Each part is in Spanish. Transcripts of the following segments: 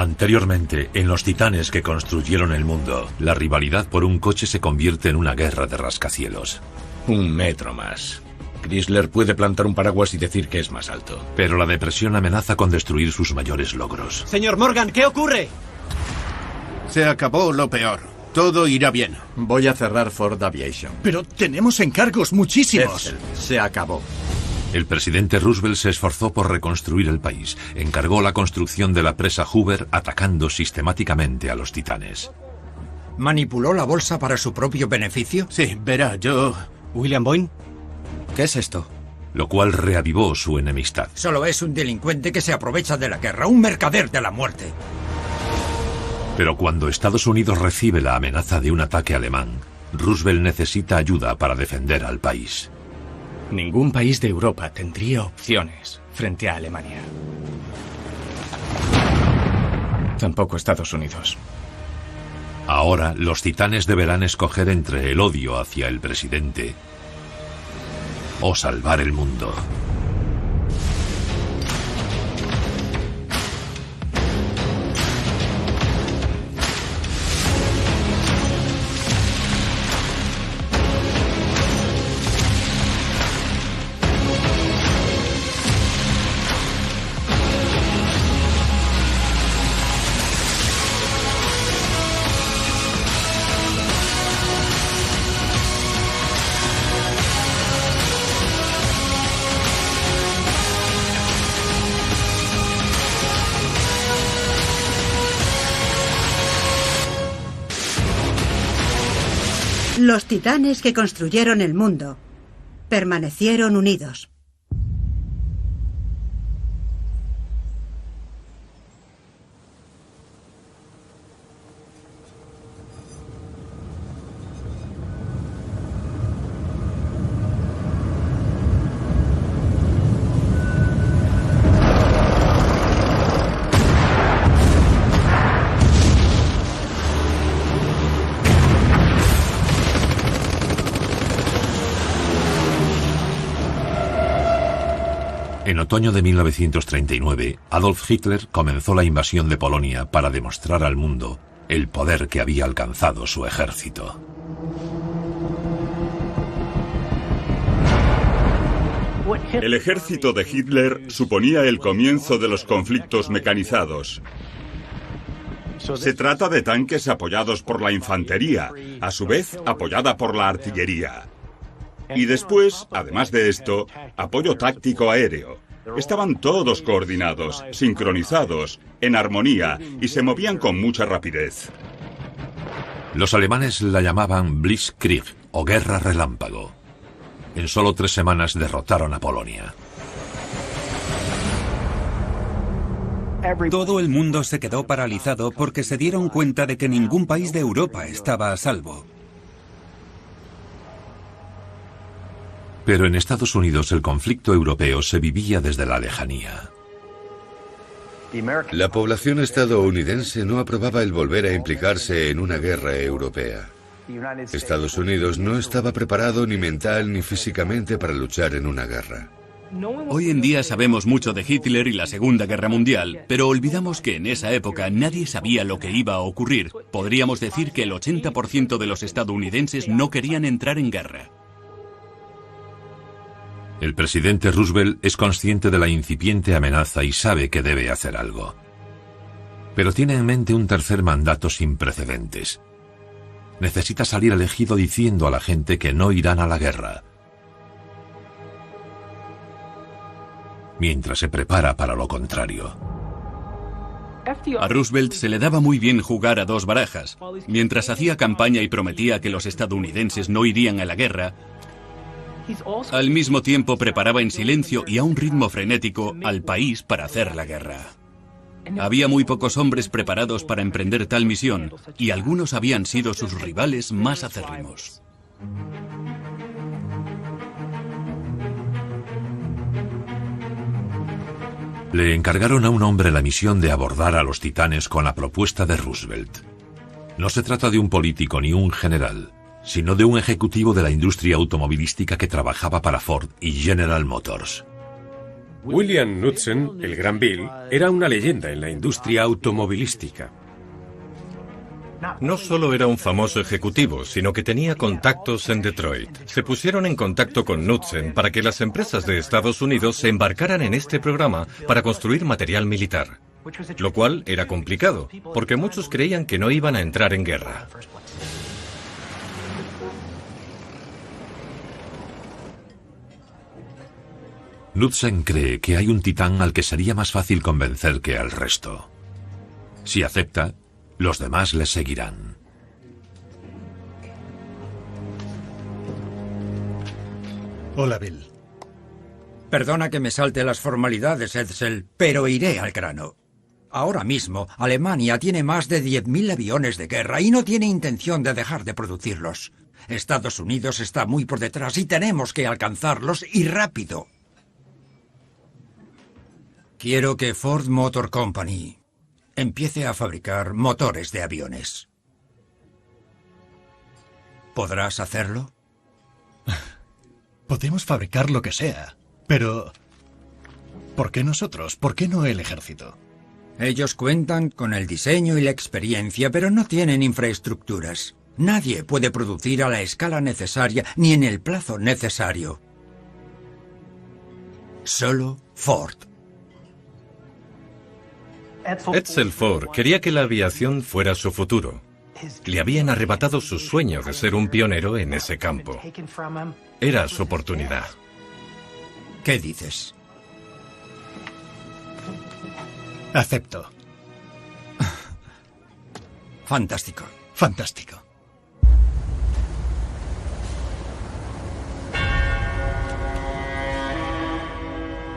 Anteriormente, en los titanes que construyeron el mundo, la rivalidad por un coche se convierte en una guerra de rascacielos. 1 metro más. Chrysler puede plantar un paraguas y decir que es más alto. Pero la depresión amenaza con destruir sus mayores logros. Señor Morgan, ¿qué ocurre? Se acabó lo peor. Todo irá bien. Voy a cerrar Ford Aviation. Pero tenemos encargos muchísimos. Edsel, se acabó. El presidente Roosevelt se esforzó por reconstruir el país. Encargó la construcción de la presa Hoover, atacando sistemáticamente a los titanes. ¿Manipuló la bolsa para su propio beneficio? Sí, verá, yo... ¿William Boyne? ¿Qué es esto? Lo cual reavivó su enemistad. Solo es un delincuente que se aprovecha de la guerra, un mercader de la muerte. Pero cuando Estados Unidos recibe la amenaza de un ataque alemán, Roosevelt necesita ayuda para defender al país. Ningún país de Europa tendría opciones frente a Alemania. Tampoco Estados Unidos. Ahora, los titanes deberán escoger entre el odio hacia el presidente o salvar el mundo. Los titanes que construyeron el mundo permanecieron unidos. En otoño de 1939, Adolf Hitler comenzó la invasión de Polonia para demostrar al mundo el poder que había alcanzado su ejército. El ejército de Hitler suponía el comienzo de los conflictos mecanizados. Se trata de tanques apoyados por la infantería, a su vez apoyada por la artillería. Y después, además de esto, apoyo táctico aéreo. Estaban todos coordinados, sincronizados, en armonía y se movían con mucha rapidez. Los alemanes la llamaban Blitzkrieg o Guerra Relámpago. En solo 3 semanas derrotaron a Polonia. Todo el mundo se quedó paralizado porque se dieron cuenta de que ningún país de Europa estaba a salvo. Pero en Estados Unidos el conflicto europeo se vivía desde la lejanía. La población estadounidense no aprobaba el volver a implicarse en una guerra europea. Estados Unidos no estaba preparado ni mental ni físicamente para luchar en una guerra. Hoy en día sabemos mucho de Hitler y la Segunda Guerra Mundial, pero olvidamos que en esa época nadie sabía lo que iba a ocurrir. Podríamos decir que el 80% de los estadounidenses no querían entrar en guerra. El presidente Roosevelt es consciente de la incipiente amenaza y sabe que debe hacer algo. Pero tiene en mente un tercer mandato sin precedentes. Necesita salir elegido diciendo a la gente que no irán a la guerra, mientras se prepara para lo contrario. A Roosevelt se le daba muy bien jugar a 2 barajas. Mientras hacía campaña y prometía que los estadounidenses no irían a la guerra, al mismo tiempo preparaba en silencio y a un ritmo frenético al país para hacer la guerra. Había muy pocos hombres preparados para emprender tal misión, y algunos habían sido sus rivales más acérrimos. Le encargaron a un hombre la misión de abordar a los titanes con la propuesta de Roosevelt. No se trata de un político ni un general, sino de un ejecutivo de la industria automovilística que trabajaba para Ford y General Motors. William Knudsen, el Gran Bill, era una leyenda en la industria automovilística. No solo era un famoso ejecutivo, sino que tenía contactos en Detroit. Se pusieron en contacto con Knudsen para que las empresas de Estados Unidos se embarcaran en este programa para construir material militar, lo cual era complicado, porque muchos creían que no iban a entrar en guerra. Knudsen cree que hay un titán al que sería más fácil convencer que al resto. Si acepta, los demás le seguirán. Hola, Bill. Perdona que me salte las formalidades, Edsel, pero iré al grano. Ahora mismo, Alemania tiene más de 10.000 aviones de guerra y no tiene intención de dejar de producirlos. Estados Unidos está muy por detrás y tenemos que alcanzarlos y rápido. Quiero que Ford Motor Company empiece a fabricar motores de aviones. ¿Podrás hacerlo? Podemos fabricar lo que sea, pero ¿por qué nosotros? ¿Por qué no el ejército? Ellos cuentan con el diseño y la experiencia, pero no tienen infraestructuras. Nadie puede producir a la escala necesaria ni en el plazo necesario. Solo Ford. Edsel Ford quería que la aviación fuera su futuro. Le habían arrebatado su sueño de ser un pionero en ese campo. Era su oportunidad. ¿Qué dices? Acepto. Fantástico. Fantástico.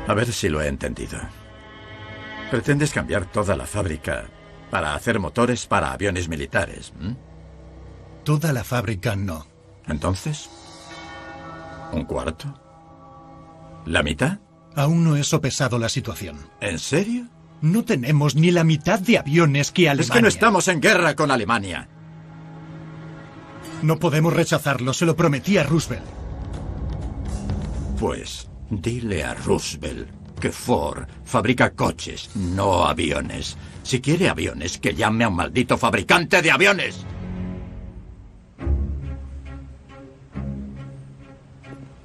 A ver si lo he entendido. Pretendes cambiar toda la fábrica para hacer motores para aviones militares, ¿m? Toda la fábrica no. ¿Entonces? ¿Un cuarto? ¿La mitad? Aún no he sopesado la situación. ¿En serio? No tenemos ni la mitad de aviones que Alemania. Es que no estamos en guerra con Alemania. No podemos rechazarlo, se lo prometí a Roosevelt. Pues dile a Roosevelt que Ford fabrica coches, no aviones. Si quiere aviones, que llame a un maldito fabricante de aviones.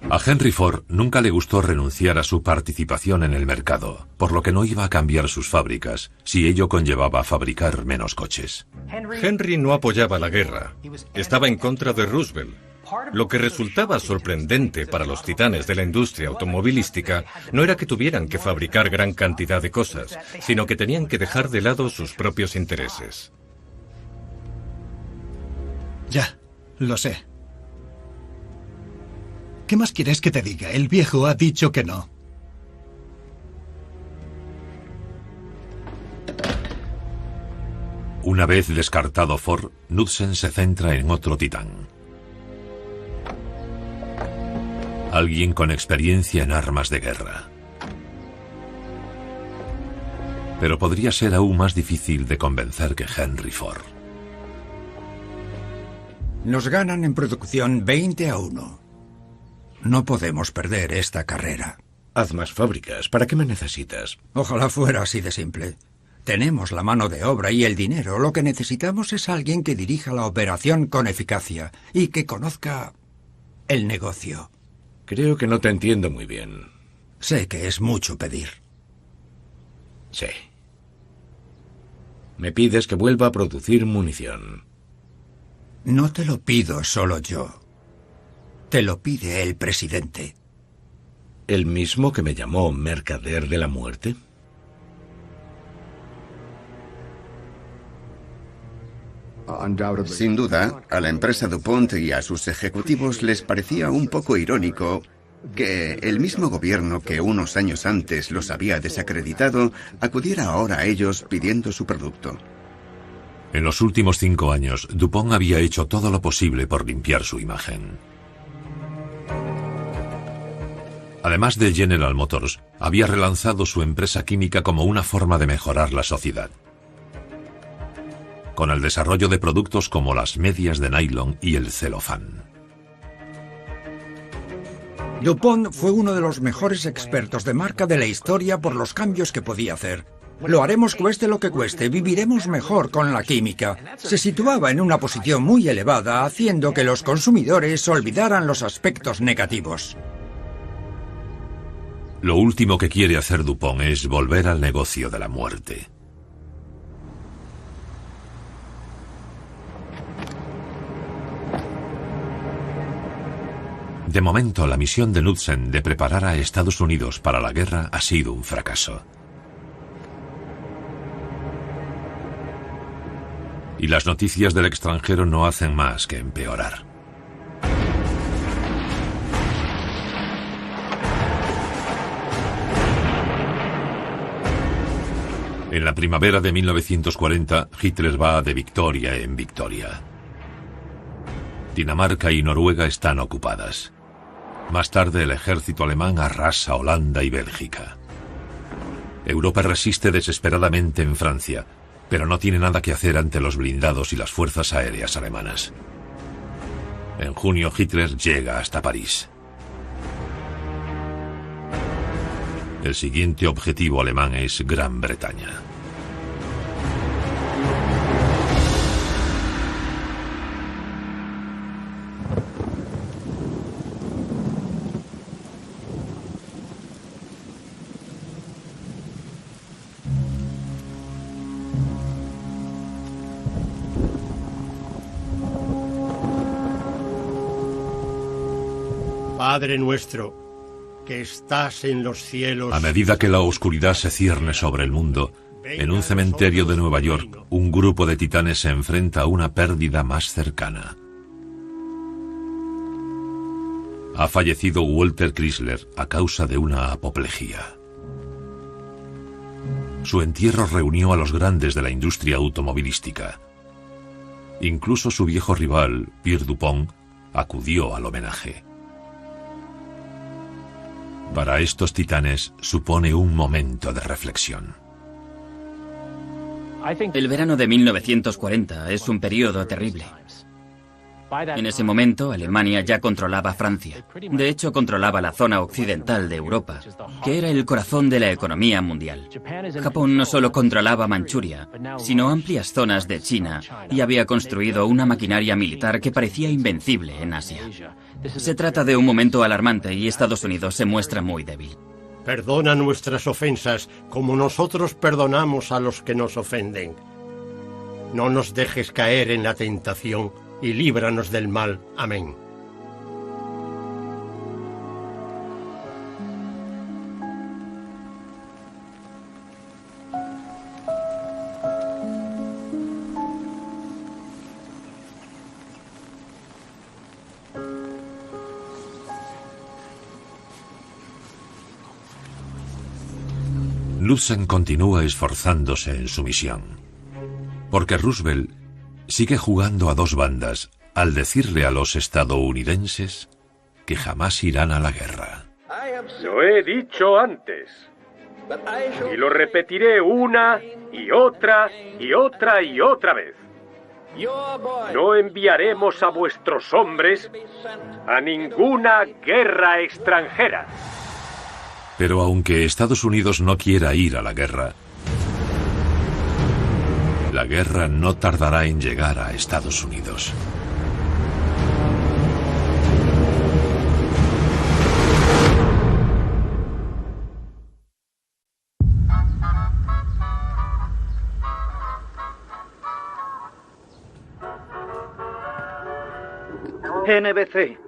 A Henry Ford nunca le gustó renunciar a su participación en el mercado, por lo que no iba a cambiar sus fábricas, si ello conllevaba fabricar menos coches. Henry no apoyaba la guerra. Estaba en contra de Roosevelt. Lo que resultaba sorprendente para los titanes de la industria automovilística no era que tuvieran que fabricar gran cantidad de cosas, sino que tenían que dejar de lado sus propios intereses. Ya, lo sé. ¿Qué más quieres que te diga? El viejo ha dicho que no. Una vez descartado Ford, Knudsen se centra en otro titán. Alguien con experiencia en armas de guerra. Pero podría ser aún más difícil de convencer que Henry Ford. Nos ganan en producción 20-1. No podemos perder esta carrera. Haz más fábricas. ¿Para qué me necesitas? Ojalá fuera así de simple. Tenemos la mano de obra y el dinero. Lo que necesitamos es alguien que dirija la operación con eficacia y que conozca el negocio. Creo que no te entiendo muy bien. Sé que es mucho pedir. Sí. Me pides que vuelva a producir munición. No te lo pido solo yo. Te lo pide el presidente. ¿El mismo que me llamó mercader de la muerte? Sin duda, a la empresa DuPont y a sus ejecutivos les parecía un poco irónico que el mismo gobierno que unos años antes los había desacreditado acudiera ahora a ellos pidiendo su producto. En los últimos 5 años, DuPont había hecho todo lo posible por limpiar su imagen. Además de General Motors, había relanzado su empresa química como una forma de mejorar la sociedad, con el desarrollo de productos como las medias de nylon y el celofán. DuPont fue uno de los mejores expertos de marca de la historia por los cambios que podía hacer. Lo haremos cueste lo que cueste, viviremos mejor con la química. Se situaba en una posición muy elevada, haciendo que los consumidores olvidaran los aspectos negativos. Lo último que quiere hacer DuPont es volver al negocio de la muerte. De momento, la misión de Knudsen de preparar a Estados Unidos para la guerra ha sido un fracaso. Y las noticias del extranjero no hacen más que empeorar. En la primavera de 1940, Hitler va de victoria en victoria. Dinamarca y Noruega están ocupadas. Más tarde, el ejército alemán arrasa Holanda y Bélgica. Europa resiste desesperadamente en Francia, pero no tiene nada que hacer ante los blindados y las fuerzas aéreas alemanas. En junio, Hitler llega hasta París. El siguiente objetivo alemán es Gran Bretaña. Padre nuestro, que estás en los cielos. A medida que la oscuridad se cierne sobre el mundo, en un cementerio de Nueva York, un grupo de titanes se enfrenta a una pérdida más cercana. Ha fallecido Walter Chrysler a causa de una apoplejía. Su entierro reunió a los grandes de la industria automovilística. Incluso su viejo rival, Pierre DuPont, acudió al homenaje. Para estos titanes supone un momento de reflexión. El verano de 1940 es un periodo terrible. En ese momento, Alemania ya controlaba Francia. De hecho, controlaba la zona occidental de Europa, que era el corazón de la economía mundial. Japón no solo controlaba Manchuria, sino amplias zonas de China, y había construido una maquinaria militar que parecía invencible en Asia. Se trata de un momento alarmante y Estados Unidos se muestra muy débil. Perdona nuestras ofensas, como nosotros perdonamos a los que nos ofenden. No nos dejes caer en la tentación y líbranos del mal. Amén. Knudsen continúa esforzándose en su misión, porque Roosevelt sigue jugando a dos bandas al decirle a los estadounidenses que jamás irán a la guerra. Lo he dicho antes, y lo repetiré una y otra y otra y otra vez. No enviaremos a vuestros hombres a ninguna guerra extranjera. Pero aunque Estados Unidos no quiera ir a la guerra no tardará en llegar a Estados Unidos. NBC.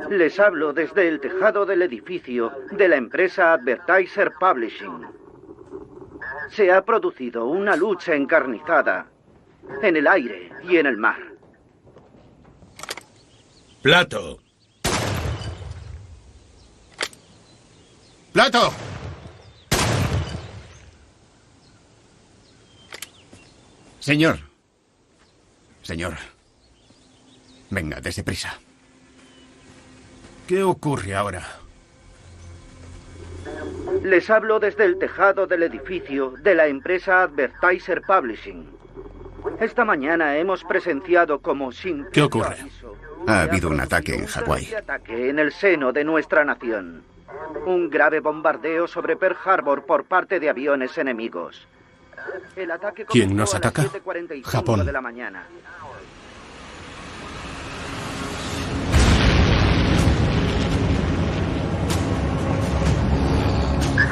Les hablo desde el tejado del edificio de la empresa Advertiser Publishing. Se ha producido una lucha encarnizada en el aire y en el mar. ¡Plato! ¡Plato! Señor. Venga, dese prisa. ¿Qué ocurre ahora? Les hablo desde el tejado del edificio de la empresa Advertiser Publishing. Esta mañana hemos presenciado como sin... ¿Qué ocurre? Ha habido un ataque en Hawái. Ataque en el seno de nuestra nación. Un grave bombardeo sobre Pearl Harbor por parte de aviones enemigos. El ataque ¿Quién nos comenzó a las ataca? 7:45 Japón. de la mañana.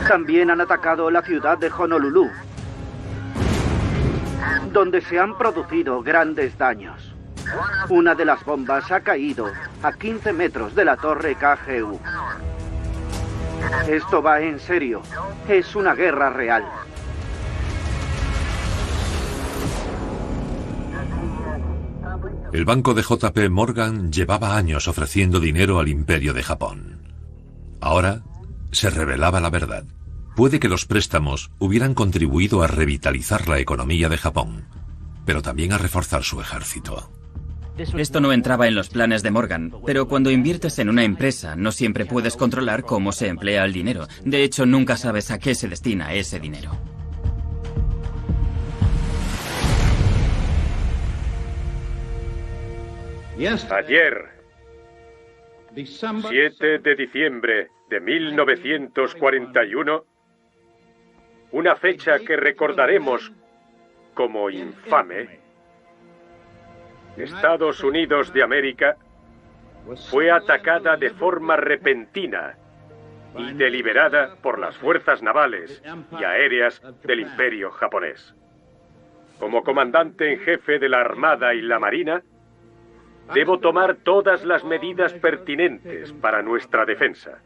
También han atacado la ciudad de Honolulu, donde se han producido grandes daños. Una de las bombas ha caído a 15 metros de la torre KGU. Esto va en serio. Es una guerra real. El banco de JP Morgan llevaba años ofreciendo dinero al imperio de Japón. Ahora se revelaba la verdad. Puede que los préstamos hubieran contribuido a revitalizar la economía de Japón, pero también a reforzar su ejército. Esto no entraba en los planes de Morgan, pero cuando inviertes en una empresa no siempre puedes controlar cómo se emplea el dinero. De hecho, nunca sabes a qué se destina ese dinero. Ayer, 7 de diciembre de 1941, una fecha que recordaremos como infame, Estados Unidos de América fue atacada de forma repentina y deliberada por las fuerzas navales y aéreas del Imperio japonés. Como comandante en jefe de la Armada y la Marina, debo tomar todas las medidas pertinentes para nuestra defensa.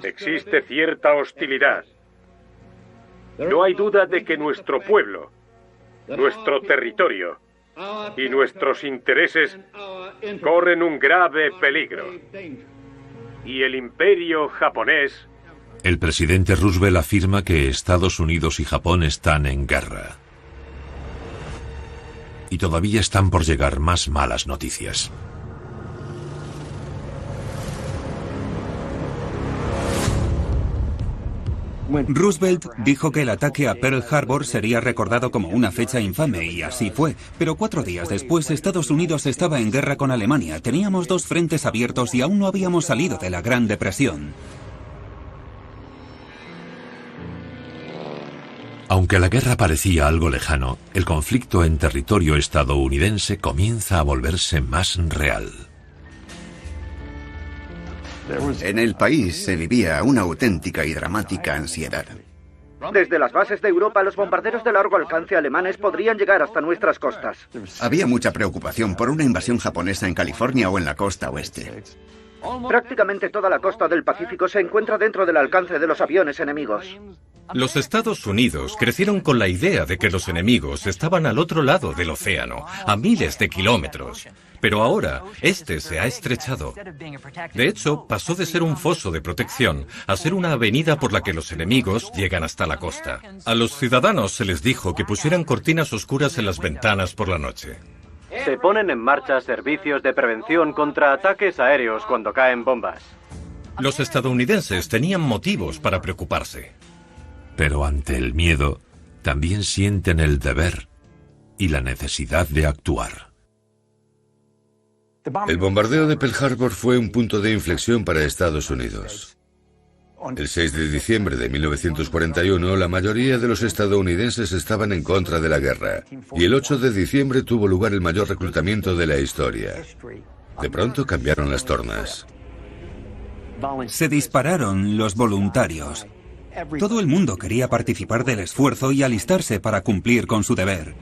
Existe cierta hostilidad. No hay duda de que nuestro pueblo, nuestro territorio y nuestros intereses corren un grave peligro. Y el imperio japonés... El presidente Roosevelt afirma que Estados Unidos y Japón están en guerra. Y todavía están por llegar más malas noticias. Roosevelt dijo que el ataque a Pearl Harbor sería recordado como una fecha infame, y así fue. Pero 4 días después, Estados Unidos estaba en guerra con Alemania. Teníamos 2 frentes abiertos y aún no habíamos salido de la Gran Depresión. Aunque la guerra parecía algo lejano, el conflicto en territorio estadounidense comienza a volverse más real. En el país se vivía una auténtica y dramática ansiedad. Desde las bases de Europa, los bombarderos de largo alcance alemanes podrían llegar hasta nuestras costas. Había mucha preocupación por una invasión japonesa en California o en la costa oeste. Prácticamente toda la costa del Pacífico se encuentra dentro del alcance de los aviones enemigos. Los Estados Unidos crecieron con la idea de que los enemigos estaban al otro lado del océano, a miles de kilómetros. Pero ahora, este se ha estrechado. De hecho, pasó de ser un foso de protección a ser una avenida por la que los enemigos llegan hasta la costa. A los ciudadanos se les dijo que pusieran cortinas oscuras en las ventanas por la noche. Se ponen en marcha servicios de prevención contra ataques aéreos cuando caen bombas. Los estadounidenses tenían motivos para preocuparse. Pero ante el miedo, también sienten el deber y la necesidad de actuar. El bombardeo de Pearl Harbor fue un punto de inflexión para Estados Unidos. El 6 de diciembre de 1941, la mayoría de los estadounidenses estaban en contra de la guerra, y el 8 de diciembre tuvo lugar el mayor reclutamiento de la historia. De pronto cambiaron las tornas. Se dispararon los voluntarios. Todo el mundo quería participar del esfuerzo y alistarse para cumplir con su deber.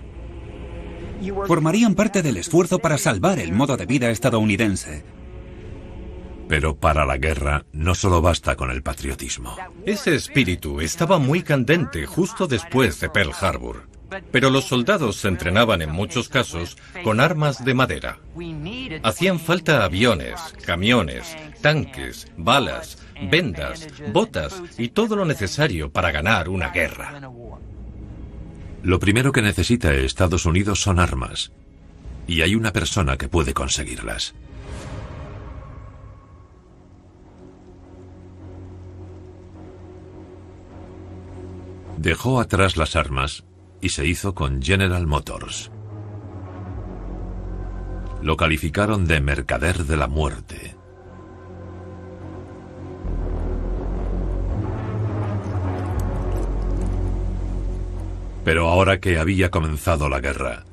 Formarían parte del esfuerzo para salvar el modo de vida estadounidense. Pero para la guerra no solo basta con el patriotismo. Ese espíritu estaba muy candente justo después de Pearl Harbor. Pero los soldados se entrenaban en muchos casos con armas de madera. Hacían falta aviones, camiones, tanques, balas, vendas, botas y todo lo necesario para ganar una guerra. Lo primero que necesita Estados Unidos son armas. Y hay una persona que puede conseguirlas. Dejó atrás las armas y se hizo con General Motors. Lo calificaron de mercader de la muerte. Pero ahora que había comenzado la guerra,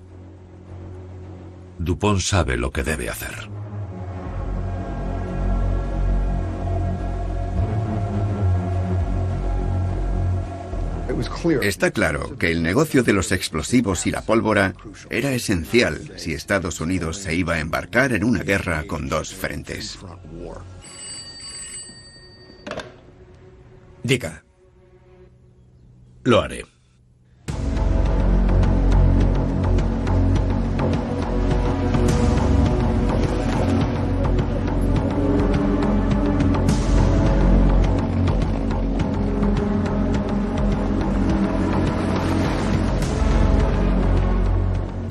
DuPont sabe lo que debe hacer. Está claro que el negocio de los explosivos y la pólvora era esencial si Estados Unidos se iba a embarcar en una guerra con dos frentes. Diga. Lo haré.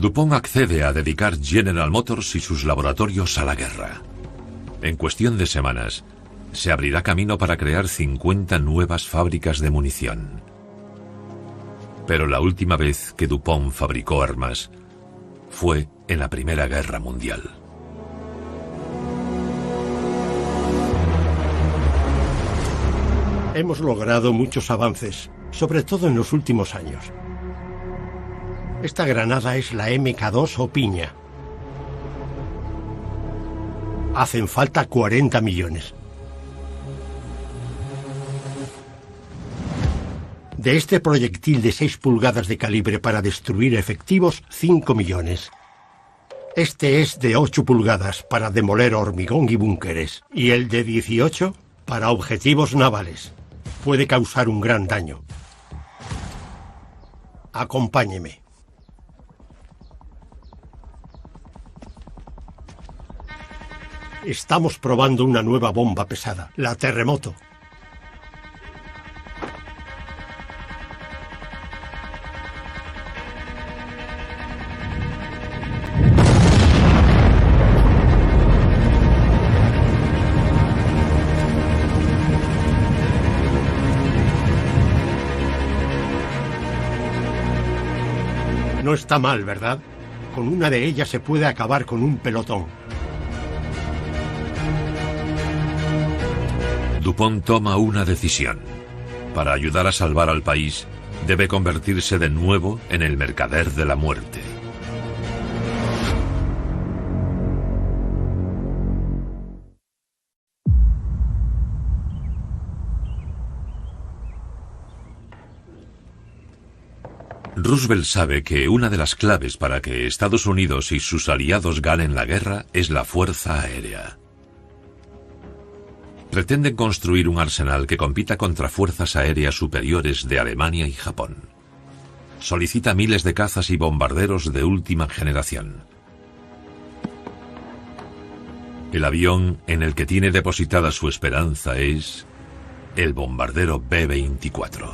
DuPont accede a dedicar General Motors y sus laboratorios a la guerra. En cuestión de semanas, se abrirá camino para crear 50 nuevas fábricas de munición. Pero la última vez que DuPont fabricó armas fue en la Primera Guerra Mundial. Hemos logrado muchos avances, sobre todo en los últimos años. Esta granada es la MK2 o piña. Hacen falta 40 millones. De este proyectil de 6 pulgadas de calibre para destruir efectivos, 5 millones. Este es de 8 pulgadas para demoler hormigón y búnkeres. Y el de 18 para objetivos navales. Puede causar un gran daño. Acompáñeme. Estamos probando una nueva bomba pesada, la Terremoto. No está mal, ¿verdad? Con una de ellas se puede acabar con un pelotón. DuPont toma una decisión. Para ayudar a salvar al país, debe convertirse de nuevo en el mercader de la muerte. Roosevelt sabe que una de las claves para que Estados Unidos y sus aliados ganen la guerra es la fuerza aérea. Pretenden construir un arsenal que compita contra fuerzas aéreas superiores de Alemania y Japón. Solicita miles de cazas y bombarderos de última generación. El avión en el que tiene depositada su esperanza es el bombardero B-24.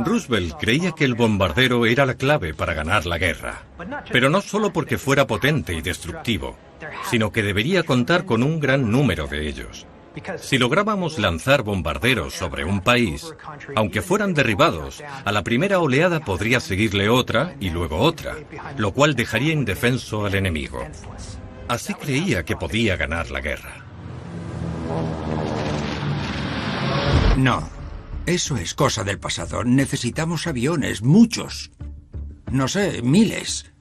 Roosevelt creía que el bombardero era la clave para ganar la guerra, pero no solo porque fuera potente y destructivo, sino que debería contar con un gran número de ellos. Si lográbamos lanzar bombarderos sobre un país, aunque fueran derribados, a la primera oleada podría seguirle otra y luego otra, lo cual dejaría indefenso al enemigo. Así creía que podía ganar la guerra. No, eso es cosa del pasado. Necesitamos aviones, muchos. No sé, miles.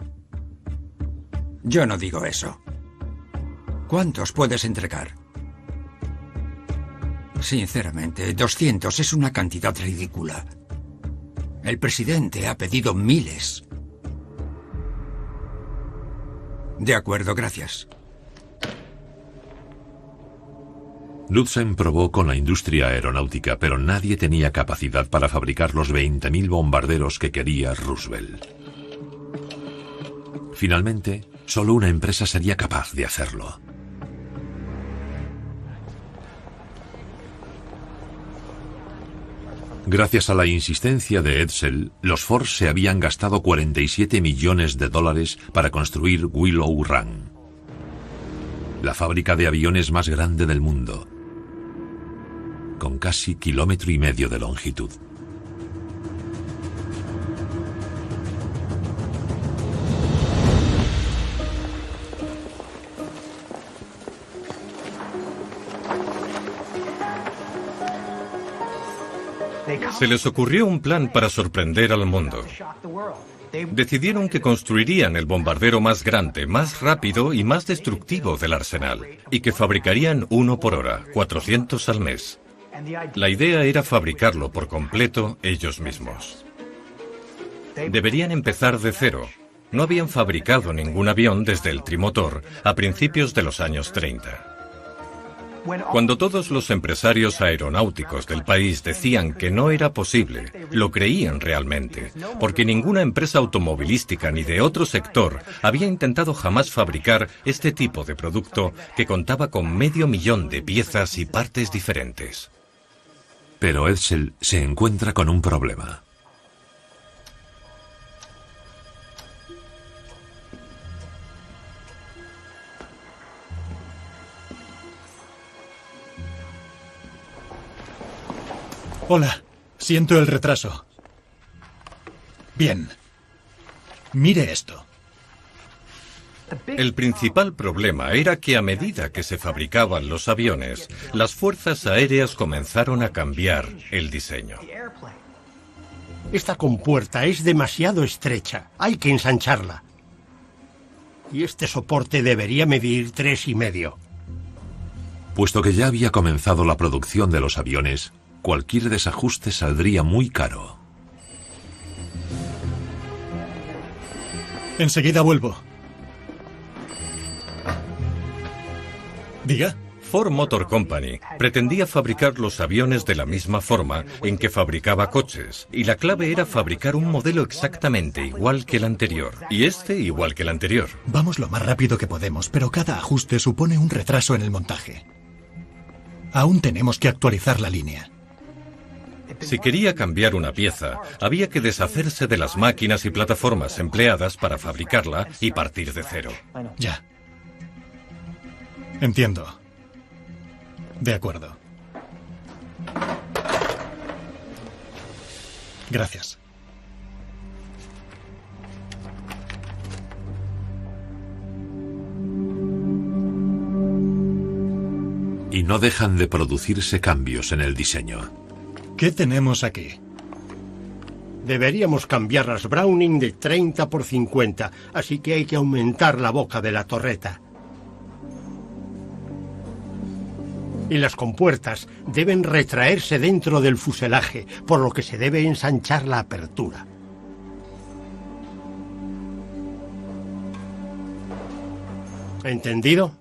Yo no digo eso. ¿Cuántos puedes entregar? Sinceramente, 200 es una cantidad ridícula. El presidente ha pedido miles. De acuerdo, gracias. Knudsen probó con la industria aeronáutica, pero nadie tenía capacidad para fabricar los 20.000 bombarderos que quería Roosevelt. Finalmente, solo una empresa sería capaz de hacerlo. Gracias a la insistencia de Edsel, los Ford se habían gastado $47 millones para construir Willow Run, la fábrica de aviones más grande del mundo, con casi 1,5 kilómetros de longitud. Se les ocurrió un plan para sorprender al mundo. Decidieron que construirían el bombardero más grande, más rápido y más destructivo del arsenal, y que fabricarían uno por hora, 400 al mes. La idea era fabricarlo por completo ellos mismos. Deberían empezar de cero. No habían fabricado ningún avión desde el trimotor a principios de los años 30. Cuando todos los empresarios aeronáuticos del país decían que no era posible, lo creían realmente, porque ninguna empresa automovilística ni de otro sector había intentado jamás fabricar este tipo de producto que contaba con 500.000 de piezas y partes diferentes. Pero Edsel se encuentra con un problema. Hola, siento el retraso. Bien. Mire esto. El principal problema era que a medida que se fabricaban los aviones, las fuerzas aéreas comenzaron a cambiar el diseño. Esta compuerta es demasiado estrecha. Hay que ensancharla. Y este soporte debería medir 3,5. Puesto que ya había comenzado la producción de los aviones, cualquier desajuste saldría muy caro. Enseguida vuelvo. ¿Diga? Ford Motor Company pretendía fabricar los aviones de la misma forma en que fabricaba coches, y la clave era fabricar un modelo exactamente igual que el anterior, y este igual que el anterior. Vamos lo más rápido que podemos, pero cada ajuste supone un retraso en el montaje. Aún tenemos que actualizar la línea. Si quería cambiar una pieza, había que deshacerse de las máquinas y plataformas empleadas para fabricarla y partir de cero. Ya. Entiendo. De acuerdo. Gracias. Y no dejan de producirse cambios en el diseño. ¿Qué tenemos aquí? Deberíamos cambiar las Browning de 30 por 50, así que hay que aumentar la boca de la torreta. Y las compuertas deben retraerse dentro del fuselaje, por lo que se debe ensanchar la apertura. ¿Entendido?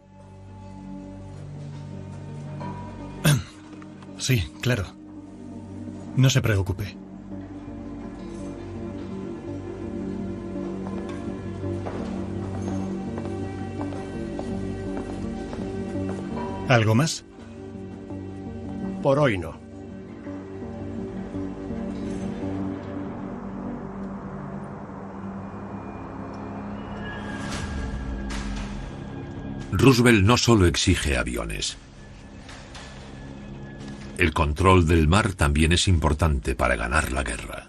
Sí, claro. No se preocupe. ¿Algo más? Por hoy no. Roosevelt no solo exige aviones. El control del mar también es importante para ganar la guerra.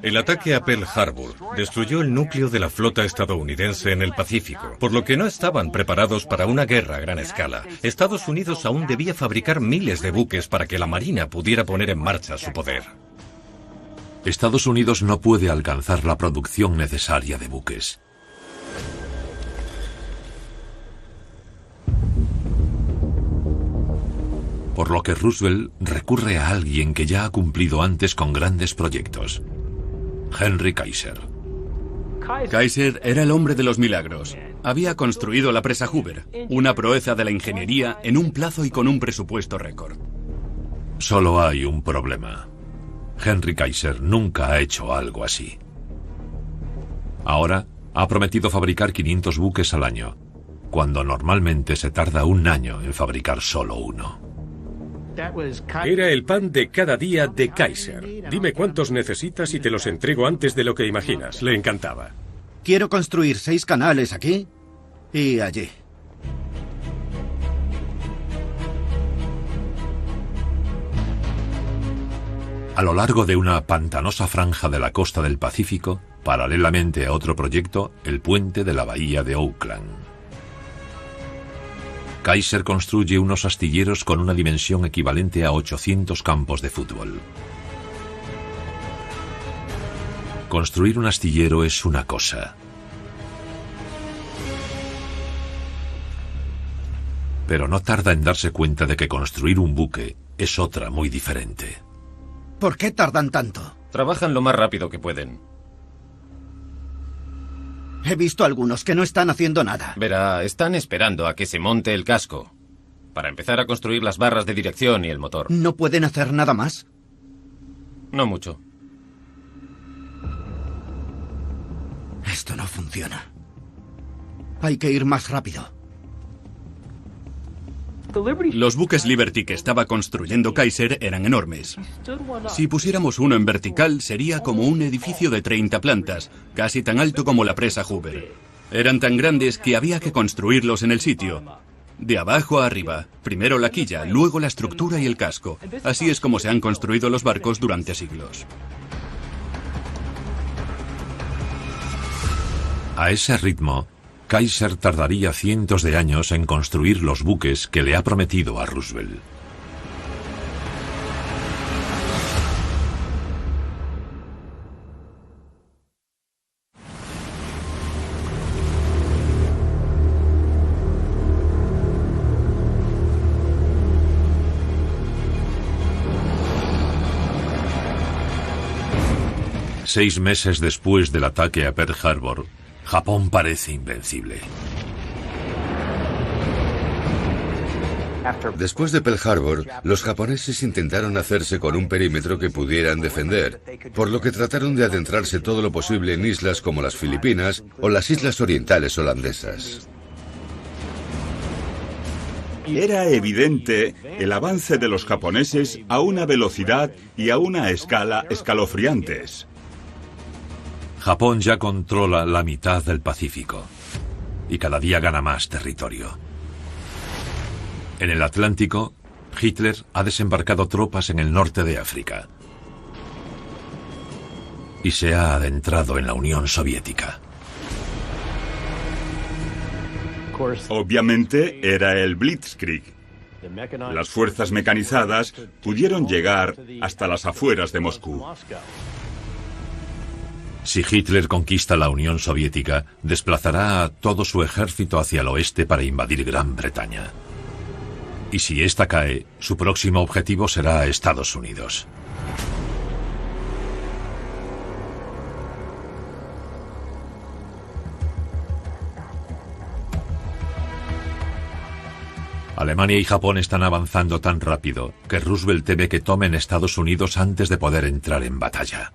El ataque a Pearl Harbor destruyó el núcleo de la flota estadounidense en el Pacífico, por lo que no estaban preparados para una guerra a gran escala. Estados Unidos aún debía fabricar miles de buques para que la Marina pudiera poner en marcha su poder. Estados Unidos no puede alcanzar la producción necesaria de buques. Por lo que Roosevelt recurre a alguien que ya ha cumplido antes con grandes proyectos. Henry Kaiser. Kaiser era el hombre de los milagros. Había construido la presa Hoover, una proeza de la ingeniería en un plazo y con un presupuesto récord. Solo hay un problema. Henry Kaiser nunca ha hecho algo así. Ahora ha prometido fabricar 500 buques al año, cuando normalmente se tarda un año en fabricar solo uno. Era el pan de cada día de Kaiser. Dime cuántos necesitas y te los entrego antes de lo que imaginas. Le encantaba. Quiero construir 6 canales aquí y allí. A lo largo de una pantanosa franja de la costa del Pacífico, paralelamente a otro proyecto, el puente de la bahía de Oakland. Kaiser construye unos astilleros con una dimensión equivalente a 800 campos de fútbol. Construir un astillero es una cosa. Pero no tarda en darse cuenta de que construir un buque es otra muy diferente. ¿Por qué tardan tanto? Trabajan lo más rápido que pueden. He visto algunos que no están haciendo nada. Verá, están esperando a que se monte el casco para empezar a construir las barras de dirección y el motor. ¿No pueden hacer nada más? No mucho. Esto no funciona. Hay que ir más rápido. Los buques Liberty que estaba construyendo Kaiser eran enormes. Si pusiéramos uno en vertical, sería como un edificio de 30 plantas, casi tan alto como la presa Hoover. Eran tan grandes que había que construirlos en el sitio. De abajo a arriba, primero la quilla, luego la estructura y el casco. Así es como se han construido los barcos durante siglos. A ese ritmo, Kaiser tardaría cientos de años en construir los buques que le ha prometido a Roosevelt. Seis meses después del ataque a Pearl Harbor, Japón parece invencible. Después de Pearl Harbor, los japoneses intentaron hacerse con un perímetro que pudieran defender, por lo que trataron de adentrarse todo lo posible en islas como las Filipinas o las islas orientales holandesas. Era evidente el avance de los japoneses a una velocidad y a una escala escalofriantes. Japón ya controla la mitad del Pacífico y cada día gana más territorio. En el Atlántico, Hitler ha desembarcado tropas en el norte de África y se ha adentrado en la Unión Soviética. Obviamente era el Blitzkrieg. Las fuerzas mecanizadas pudieron llegar hasta las afueras de Moscú. Si Hitler conquista la Unión Soviética, desplazará a todo su ejército hacia el oeste para invadir Gran Bretaña. Y si esta cae, su próximo objetivo será Estados Unidos. Alemania y Japón están avanzando tan rápido que Roosevelt teme que tomen Estados Unidos antes de poder entrar en batalla.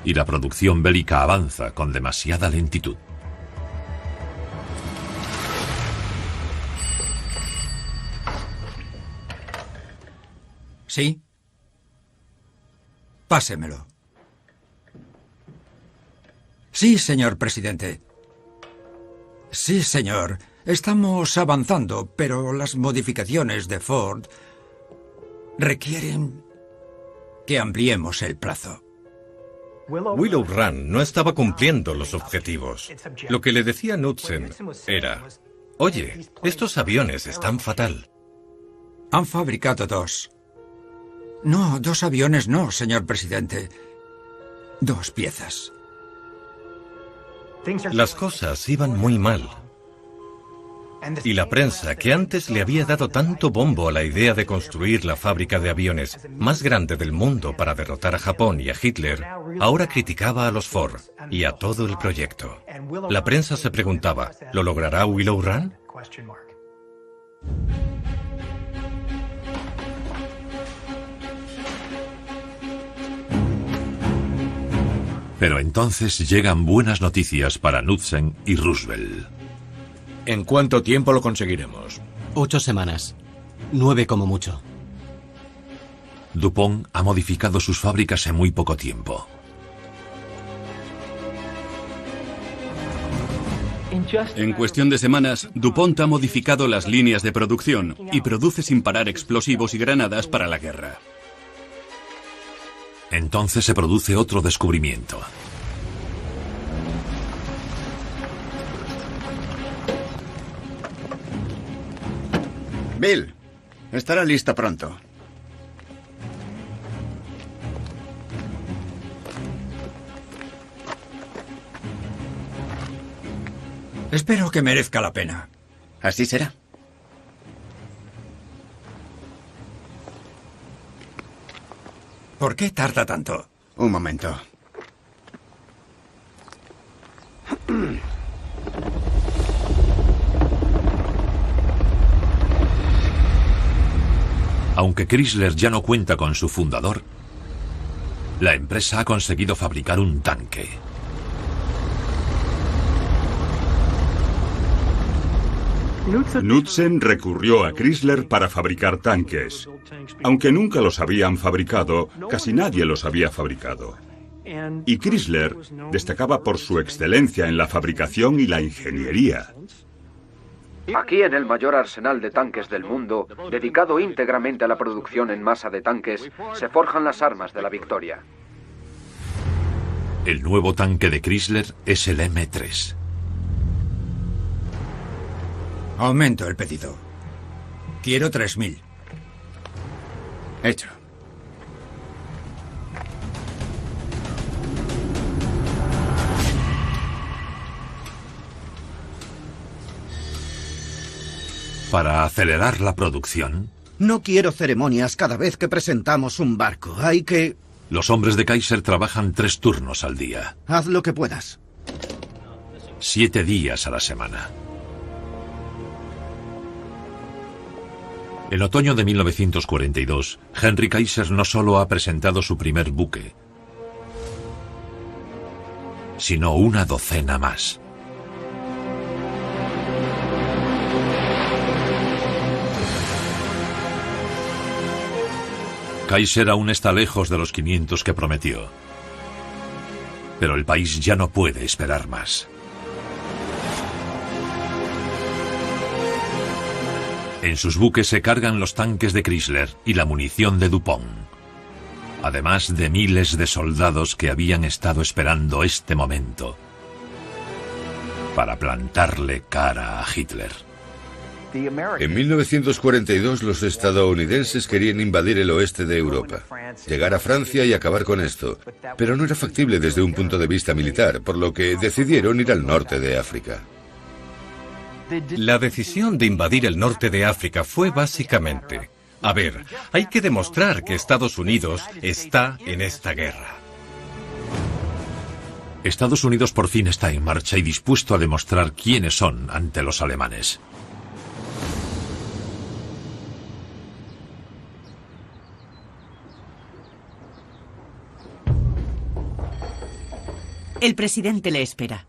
Y la producción bélica avanza con demasiada lentitud. ¿Sí? Pásemelo. Sí, señor presidente. Sí, señor. Estamos avanzando, pero las modificaciones de Ford requieren que ampliemos el plazo. Willow Run no estaba cumpliendo los objetivos. Lo que le decía Knudsen era: oye, estos aviones están fatal. Han fabricado dos. No, dos aviones no, señor presidente. Dos piezas. Las cosas iban muy mal. Y la prensa, que antes le había dado tanto bombo a la idea de construir la fábrica de aviones más grande del mundo para derrotar a Japón y a Hitler, ahora criticaba a los Ford y a todo el proyecto. La prensa se preguntaba, ¿lo logrará Willow Run? Pero entonces llegan buenas noticias para Knudsen y Roosevelt. ¿En cuánto tiempo lo conseguiremos? 8 semanas. 9 como mucho. DuPont ha modificado sus fábricas en muy poco tiempo. En cuestión de semanas, DuPont ha modificado las líneas de producción y produce sin parar explosivos y granadas para la guerra. Entonces se produce otro descubrimiento. Bill, estará listo pronto. Espero que merezca la pena. Así será. ¿Por qué tarda tanto? Un momento. Aunque Chrysler ya no cuenta con su fundador, la empresa ha conseguido fabricar un tanque. Knudsen recurrió a Chrysler para fabricar tanques. Aunque nunca los habían fabricado, casi nadie los había fabricado. Y Chrysler destacaba por su excelencia en la fabricación y la ingeniería. Aquí en el mayor arsenal de tanques del mundo, dedicado íntegramente a la producción en masa de tanques, se forjan las armas de la victoria. El nuevo tanque de Chrysler es el M3. Aumento el pedido. Quiero 3.000. Hecho. Para acelerar la producción, No quiero ceremonias cada vez que presentamos un barco. Hay que... los hombres de Kaiser trabajan 3 turnos al día. Haz lo que puedas. 7 días a la semana. En otoño de 1942, Henry Kaiser no solo ha presentado su primer buque, sino una docena más. Kaiser aún está lejos de los 500 que prometió, pero el país ya no puede esperar más. En sus buques se cargan los tanques de Chrysler y la munición de Dupont, además de miles de soldados que habían estado esperando este momento para plantarle cara a Hitler. En 1942 los estadounidenses querían invadir el oeste de Europa, llegar a Francia y acabar con esto, pero no era factible desde un punto de vista militar, por lo que decidieron ir al norte de África. La decisión de invadir el norte de África fue básicamente: a ver, hay que demostrar que Estados Unidos está en esta guerra. Estados Unidos por fin está en marcha y dispuesto a demostrar quiénes son ante los alemanes. El presidente le espera.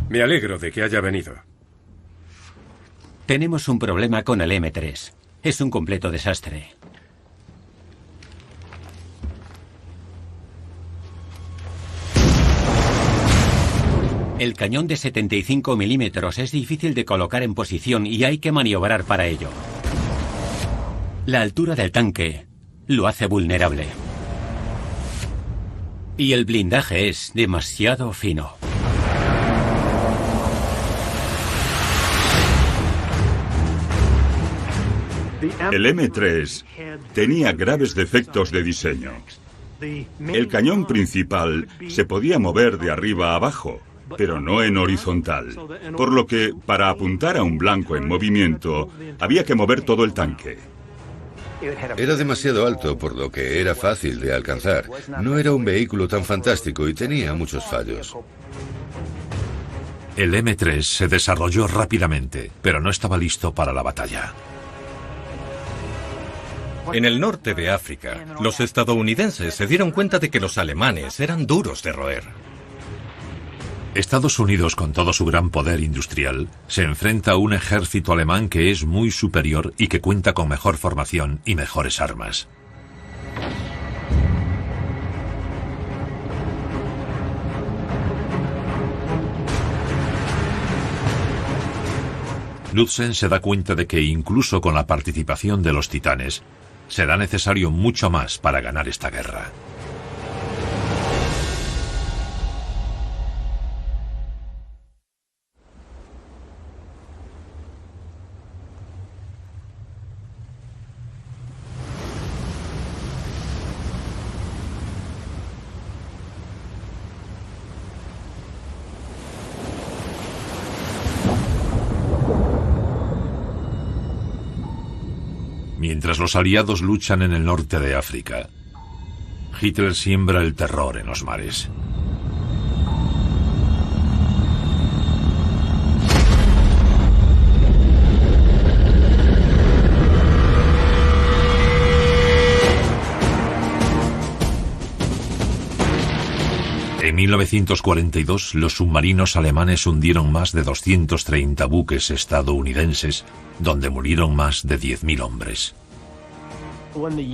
Me alegro de que haya venido. Tenemos un problema con el M3. Es un completo desastre. El cañón de 75 milímetros es difícil de colocar en posición y hay que maniobrar para ello. La altura del tanque lo hace vulnerable. Y el blindaje es demasiado fino. El M3 tenía graves defectos de diseño. El cañón principal se podía mover de arriba a abajo, pero no en horizontal, por lo que, para apuntar a un blanco en movimiento, había que mover todo el tanque. Era demasiado alto, por lo que era fácil de alcanzar. No era un vehículo tan fantástico y tenía muchos fallos. El M3 se desarrolló rápidamente, pero no estaba listo para la batalla. En el norte de África, los estadounidenses se dieron cuenta de que los alemanes eran duros de roer. Estados Unidos, con todo su gran poder industrial, se enfrenta a un ejército alemán que es muy superior y que cuenta con mejor formación y mejores armas. Knudsen se da cuenta de que incluso con la participación de los titanes, será necesario mucho más para ganar esta guerra. Mientras los aliados luchan en el norte de África, Hitler siembra el terror en los mares. En 1942, los submarinos alemanes hundieron más de 230 buques estadounidenses, donde murieron más de 10.000 hombres.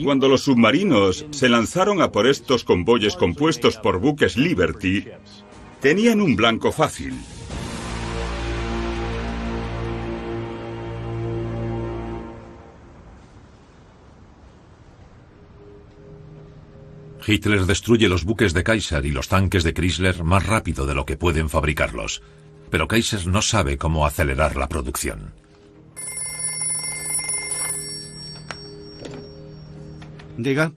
Cuando los submarinos se lanzaron a por estos convoyes compuestos por buques Liberty, tenían un blanco fácil. Hitler destruye los buques de Kaiser y los tanques de Chrysler más rápido de lo que pueden fabricarlos, pero Kaiser no sabe cómo acelerar la producción. Diga.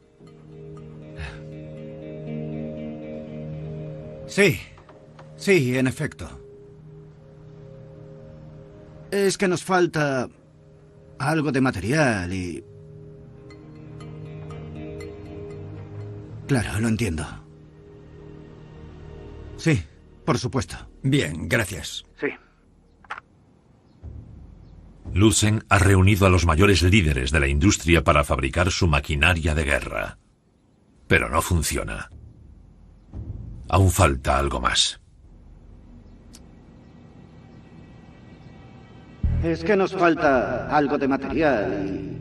Sí, en efecto. Es que nos falta algo de material y... Claro, lo entiendo. Sí, por supuesto. Bien, gracias. Sí. Lützen ha reunido a los mayores líderes de la industria para fabricar su maquinaria de guerra. Pero no funciona. Aún falta algo más. Es que nos falta algo de material y...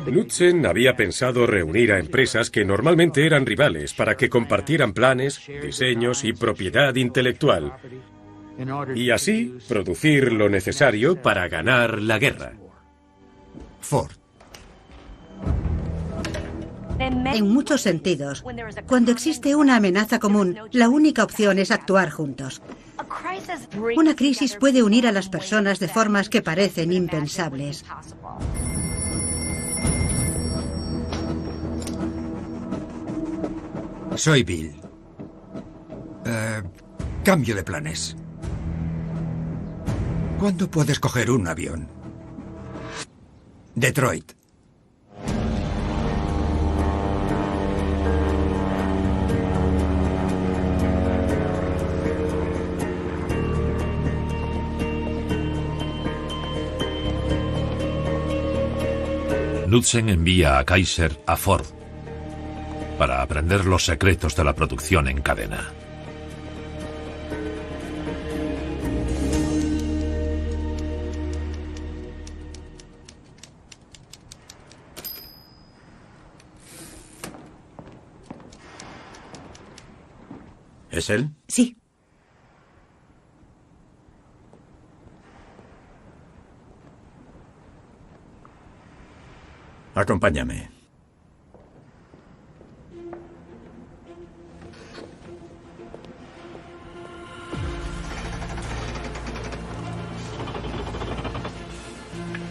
Lützen había pensado reunir a empresas que normalmente eran rivales para que compartieran planes, diseños y propiedad intelectual, y así producir lo necesario para ganar la guerra. Ford. En muchos sentidos, cuando existe una amenaza común, la única opción es actuar juntos. Una crisis puede unir a las personas de formas que parecen impensables. Soy Bill. Cambio de planes. ¿Cuándo puedes coger un avión? Detroit. Lützen envía a Kaiser a Ford para aprender los secretos de la producción en cadena. ¿Es él? Sí. Acompáñame.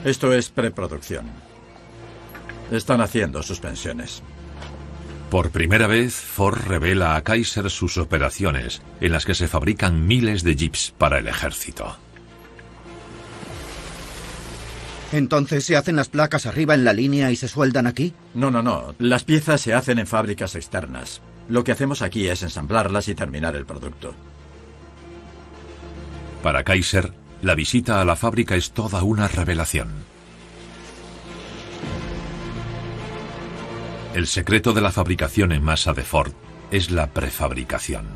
Esto es preproducción. Están haciendo suspensiones. Por primera vez, Ford revela a Kaiser sus operaciones, en las que se fabrican miles de jeeps para el ejército. ¿Entonces se hacen las placas arriba en la línea y se sueldan aquí? No. Las piezas se hacen en fábricas externas. Lo que hacemos aquí es ensamblarlas y terminar el producto. Para Kaiser, la visita a la fábrica es toda una revelación. El secreto de la fabricación en masa de Ford es la prefabricación.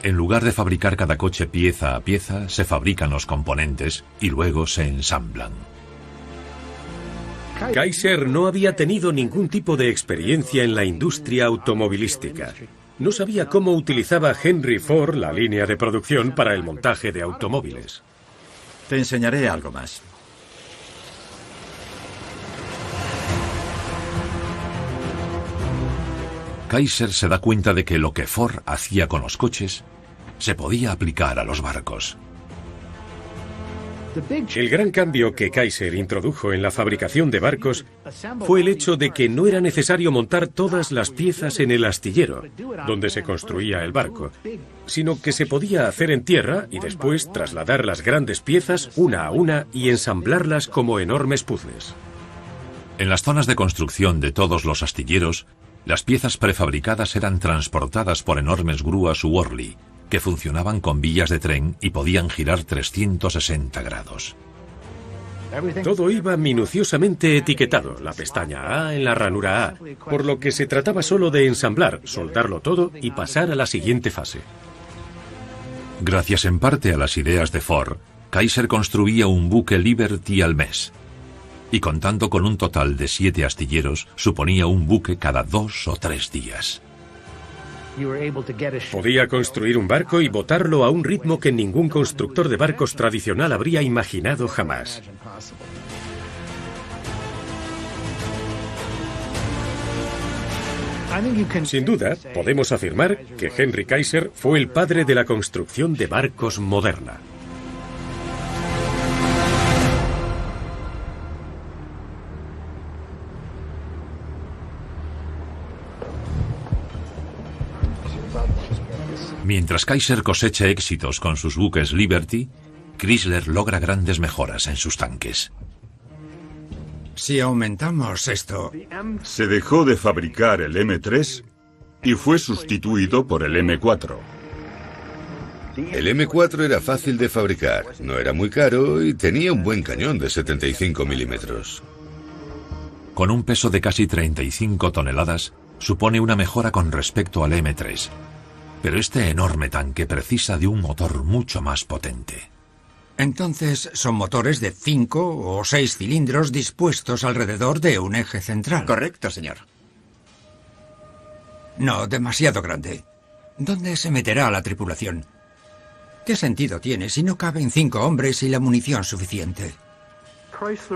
En lugar de fabricar cada coche pieza a pieza, se fabrican los componentes y luego se ensamblan. Kaiser no había tenido ningún tipo de experiencia en la industria automovilística. No sabía cómo utilizaba Henry Ford la línea de producción para el montaje de automóviles. Te enseñaré algo más. Kaiser se da cuenta de que lo que Ford hacía con los coches se podía aplicar a los barcos. El gran cambio que Kaiser introdujo en la fabricación de barcos fue el hecho de que no era necesario montar todas las piezas en el astillero, donde se construía el barco, sino que se podía hacer en tierra y después trasladar las grandes piezas una a una y ensamblarlas como enormes puzzles. En las zonas de construcción de todos los astilleros, las piezas prefabricadas eran transportadas por enormes grúas u Worley, que funcionaban con vías de tren y podían girar 360 grados. Todo iba minuciosamente etiquetado, la pestaña A en la ranura A, por lo que se trataba solo de ensamblar, soldarlo todo y pasar a la siguiente fase. Gracias en parte a las ideas de Ford, Kaiser construía un buque Liberty al mes. Y contando con un total de 7 astilleros, suponía un buque cada 2 o 3 días. Podía construir un barco y botarlo a un ritmo que ningún constructor de barcos tradicional habría imaginado jamás. Sin duda, podemos afirmar que Henry Kaiser fue el padre de la construcción de barcos moderna. Mientras Kaiser cosecha éxitos con sus buques Liberty, Chrysler logra grandes mejoras en sus tanques. Si aumentamos esto... Se dejó de fabricar el M3 y fue sustituido por el M4. El M4 era fácil de fabricar, no era muy caro y tenía un buen cañón de 75 milímetros. Con un peso de casi 35 toneladas, supone una mejora con respecto al M3. Pero este enorme tanque precisa de un motor mucho más potente. Entonces son motores de 5 o 6 cilindros dispuestos alrededor de un eje central. Correcto, señor. No, demasiado grande. ¿Dónde se meterá la tripulación? ¿Qué sentido tiene si no caben 5 hombres y la munición suficiente?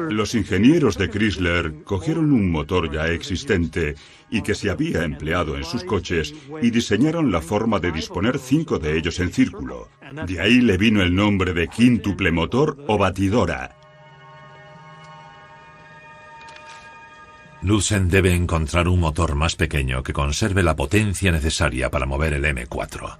Los ingenieros de Chrysler cogieron un motor ya existente y que se había empleado en sus coches y diseñaron la forma de disponer 5 de ellos en círculo. De ahí le vino el nombre de quíntuple motor o batidora. Knudsen debe encontrar un motor más pequeño que conserve la potencia necesaria para mover el M4.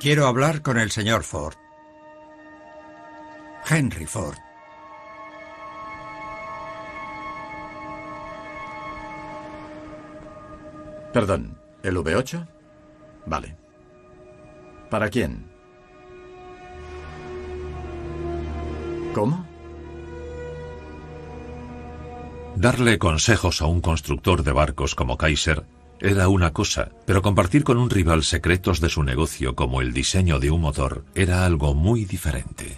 Quiero hablar con el señor Ford. Henry Ford. Perdón, ¿el V8? Vale. ¿Para quién? ¿Cómo? Darle consejos a un constructor de barcos como Kaiser era una cosa, pero compartir con un rival secretos de su negocio como el diseño de un motor era algo muy diferente.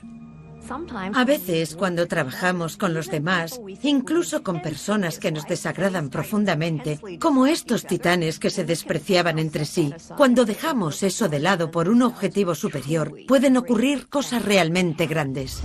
A veces, cuando trabajamos con los demás, incluso con personas que nos desagradan profundamente, como estos titanes que se despreciaban entre sí, cuando dejamos eso de lado por un objetivo superior, pueden ocurrir cosas realmente grandes.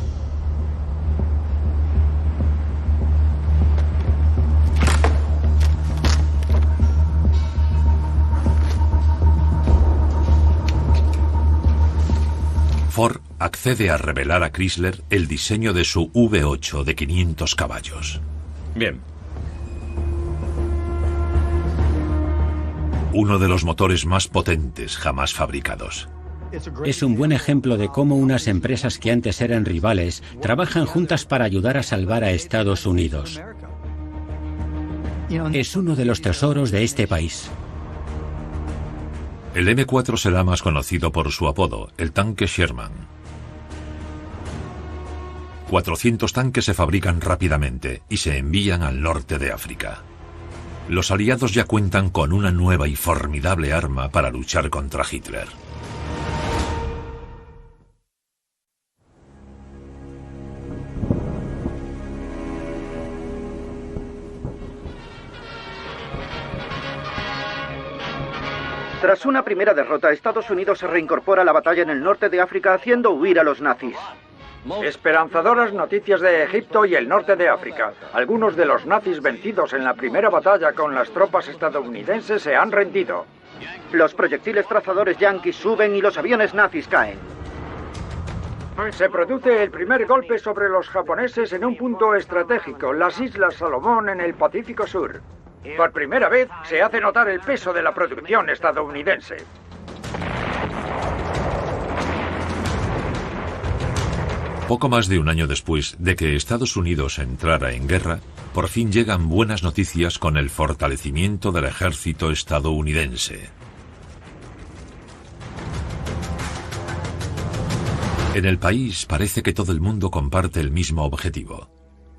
Ford accede a revelar a Chrysler el diseño de su V8 de 500 caballos. Bien. Uno de los motores más potentes jamás fabricados. Es un buen ejemplo de cómo unas empresas que antes eran rivales trabajan juntas para ayudar a salvar a Estados Unidos. Es uno de los tesoros de este país. El M4 será más conocido por su apodo, el tanque Sherman. 400 tanques se fabrican rápidamente y se envían al norte de África. Los aliados ya cuentan con una nueva y formidable arma para luchar contra Hitler. Tras una primera derrota, Estados Unidos se reincorpora a la batalla en el norte de África haciendo huir a los nazis. Esperanzadoras noticias de Egipto y el norte de África. Algunos de los nazis vencidos en la primera batalla con las tropas estadounidenses se han rendido. Los proyectiles trazadores yanquis suben y los aviones nazis caen. Se produce el primer golpe sobre los japoneses en un punto estratégico, las Islas Salomón en el Pacífico Sur. Por primera vez se hace notar el peso de la producción estadounidense. Poco más de un año después de que Estados Unidos entrara en guerra, por fin llegan buenas noticias con el fortalecimiento del ejército estadounidense. En el país parece que todo el mundo comparte el mismo objetivo: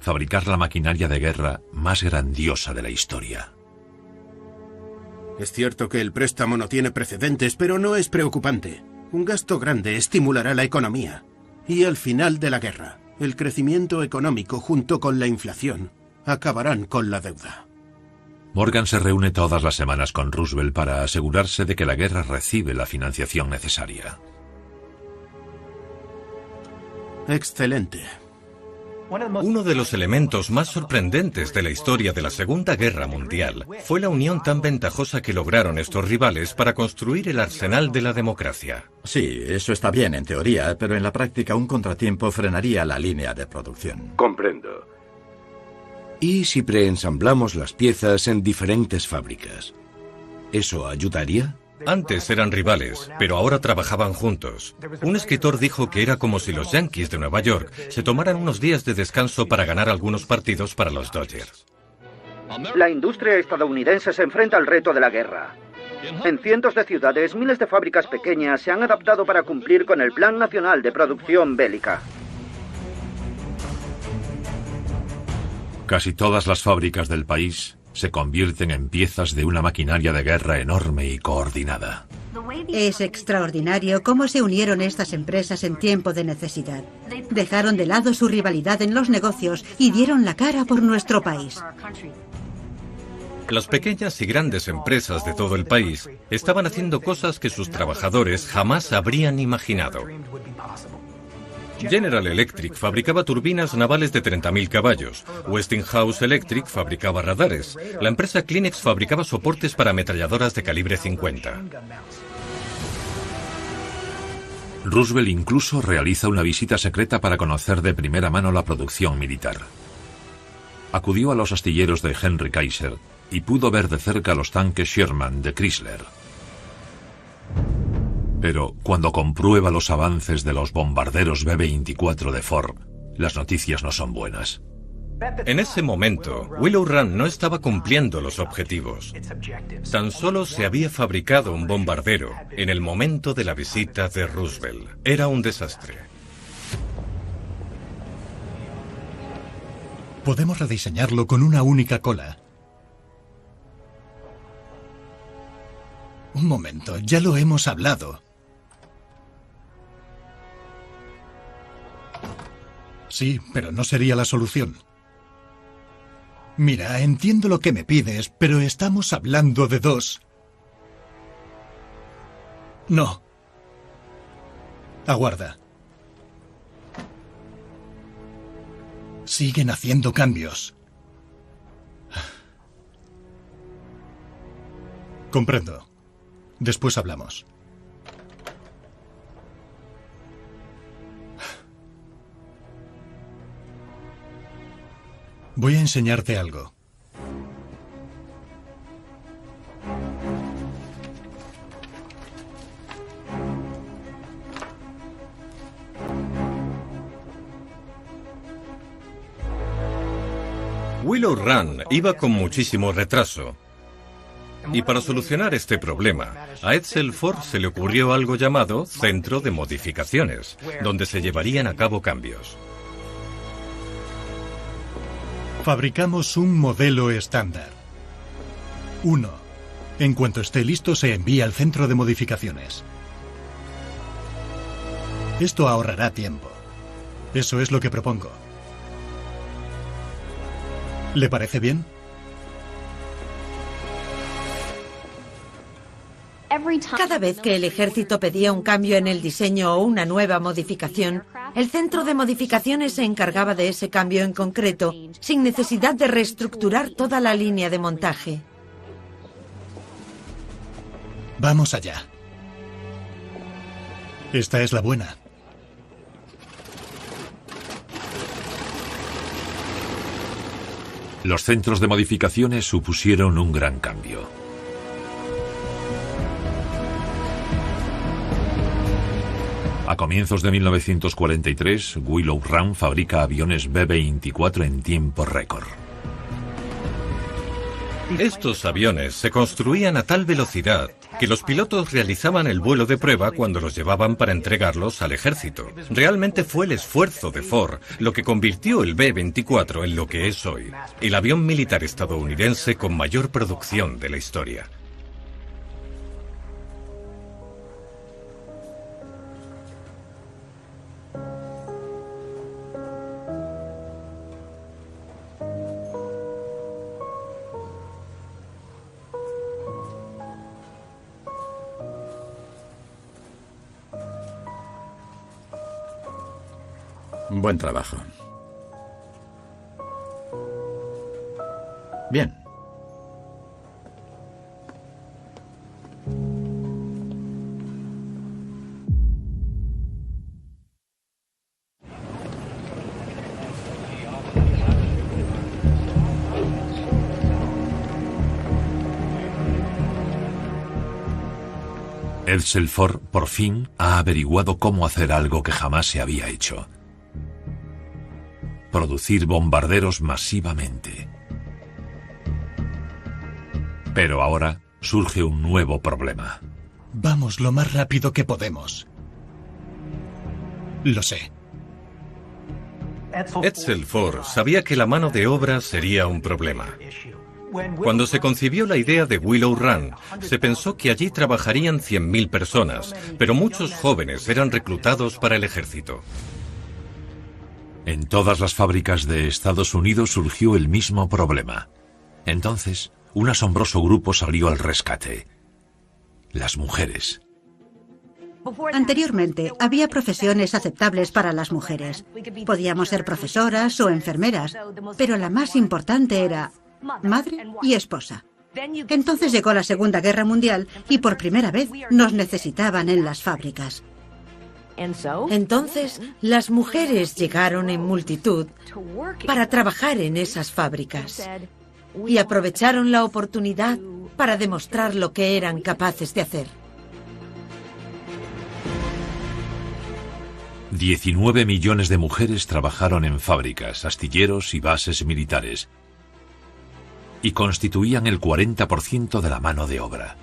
fabricar la maquinaria de guerra más grandiosa de la historia. Es cierto que el préstamo no tiene precedentes, pero no es preocupante. Un gasto grande estimulará la economía. Y al final de la guerra, el crecimiento económico junto con la inflación acabarán con la deuda. Morgan se reúne todas las semanas con Roosevelt para asegurarse de que la guerra recibe la financiación necesaria. Excelente. Uno de los elementos más sorprendentes de la historia de la Segunda Guerra Mundial fue la unión tan ventajosa que lograron estos rivales para construir el arsenal de la democracia. Sí, eso está bien en teoría, pero en la práctica un contratiempo frenaría la línea de producción. Comprendo. ¿Y si preensamblamos las piezas en diferentes fábricas? ¿Eso ayudaría? Antes eran rivales, pero ahora trabajaban juntos. Un escritor dijo que era como si los Yankees de Nueva York se tomaran unos días de descanso para ganar algunos partidos para los Dodgers. La industria estadounidense se enfrenta al reto de la guerra. En cientos de ciudades, miles de fábricas pequeñas se han adaptado para cumplir con el Plan Nacional de Producción Bélica. Casi todas las fábricas del país se convierten en piezas de una maquinaria de guerra enorme y coordinada. Es extraordinario cómo se unieron estas empresas en tiempo de necesidad. Dejaron de lado su rivalidad en los negocios y dieron la cara por nuestro país. Las pequeñas y grandes empresas de todo el país estaban haciendo cosas que sus trabajadores jamás habrían imaginado. General Electric fabricaba turbinas navales de 30.000 caballos. Westinghouse Electric fabricaba radares. La empresa Kleenex fabricaba soportes para ametralladoras de calibre 50. Roosevelt incluso realiza una visita secreta para conocer de primera mano la producción militar. Acudió a los astilleros de Henry Kaiser y pudo ver de cerca los tanques Sherman de Chrysler. Pero cuando comprueba los avances de los bombarderos B-24 de Ford, las noticias no son buenas. En ese momento, Willow Run no estaba cumpliendo los objetivos. Tan solo se había fabricado un bombardero en el momento de la visita de Roosevelt. Era un desastre. Podemos rediseñarlo con una única cola. Un momento, ya lo hemos hablado. Sí, pero no sería la solución. Mira, entiendo lo que me pides, pero estamos hablando de dos. No. Aguarda. Siguen haciendo cambios. Comprendo. Después hablamos. Voy a enseñarte algo. Willow Run iba con muchísimo retraso. Y para solucionar este problema, a Edsel Ford se le ocurrió algo llamado Centro de Modificaciones, donde se llevarían a cabo cambios. Fabricamos un modelo estándar. 1. En cuanto esté listo, se envía al centro de modificaciones. Esto ahorrará tiempo. Eso es lo que propongo. ¿Le parece bien? Cada vez que el ejército pedía un cambio en el diseño o una nueva modificación, el centro de modificaciones se encargaba de ese cambio en concreto, sin necesidad de reestructurar toda la línea de montaje. Vamos allá. Esta es la buena. Los centros de modificaciones supusieron un gran cambio. A comienzos de 1943, Willow Run fabrica aviones B-24 en tiempo récord. Estos aviones se construían a tal velocidad que los pilotos realizaban el vuelo de prueba cuando los llevaban para entregarlos al ejército. Realmente fue el esfuerzo de Ford lo que convirtió el B-24 en lo que es hoy, el avión militar estadounidense con mayor producción de la historia. Buen trabajo. Bien. Edsel Ford por fin ha averiguado cómo hacer algo que jamás se había hecho: producir bombarderos masivamente. Pero ahora surge un nuevo problema. Vamos lo más rápido que podemos. Lo sé. Edsel Ford sabía que la mano de obra sería un problema. Cuando se concibió la idea de Willow Run, se pensó que allí trabajarían 100.000 personas, pero muchos jóvenes eran reclutados para el ejército. En todas las fábricas de Estados Unidos surgió el mismo problema. Entonces, un asombroso grupo salió al rescate: las mujeres. Anteriormente, había profesiones aceptables para las mujeres. Podíamos ser profesoras o enfermeras, pero la más importante era madre y esposa. Entonces llegó la Segunda Guerra Mundial y por primera vez nos necesitaban en las fábricas. Entonces, las mujeres llegaron en multitud para trabajar en esas fábricas y aprovecharon la oportunidad para demostrar lo que eran capaces de hacer. 19 millones de mujeres trabajaron en fábricas, astilleros y bases militares, y constituían el 40% de la mano de obra.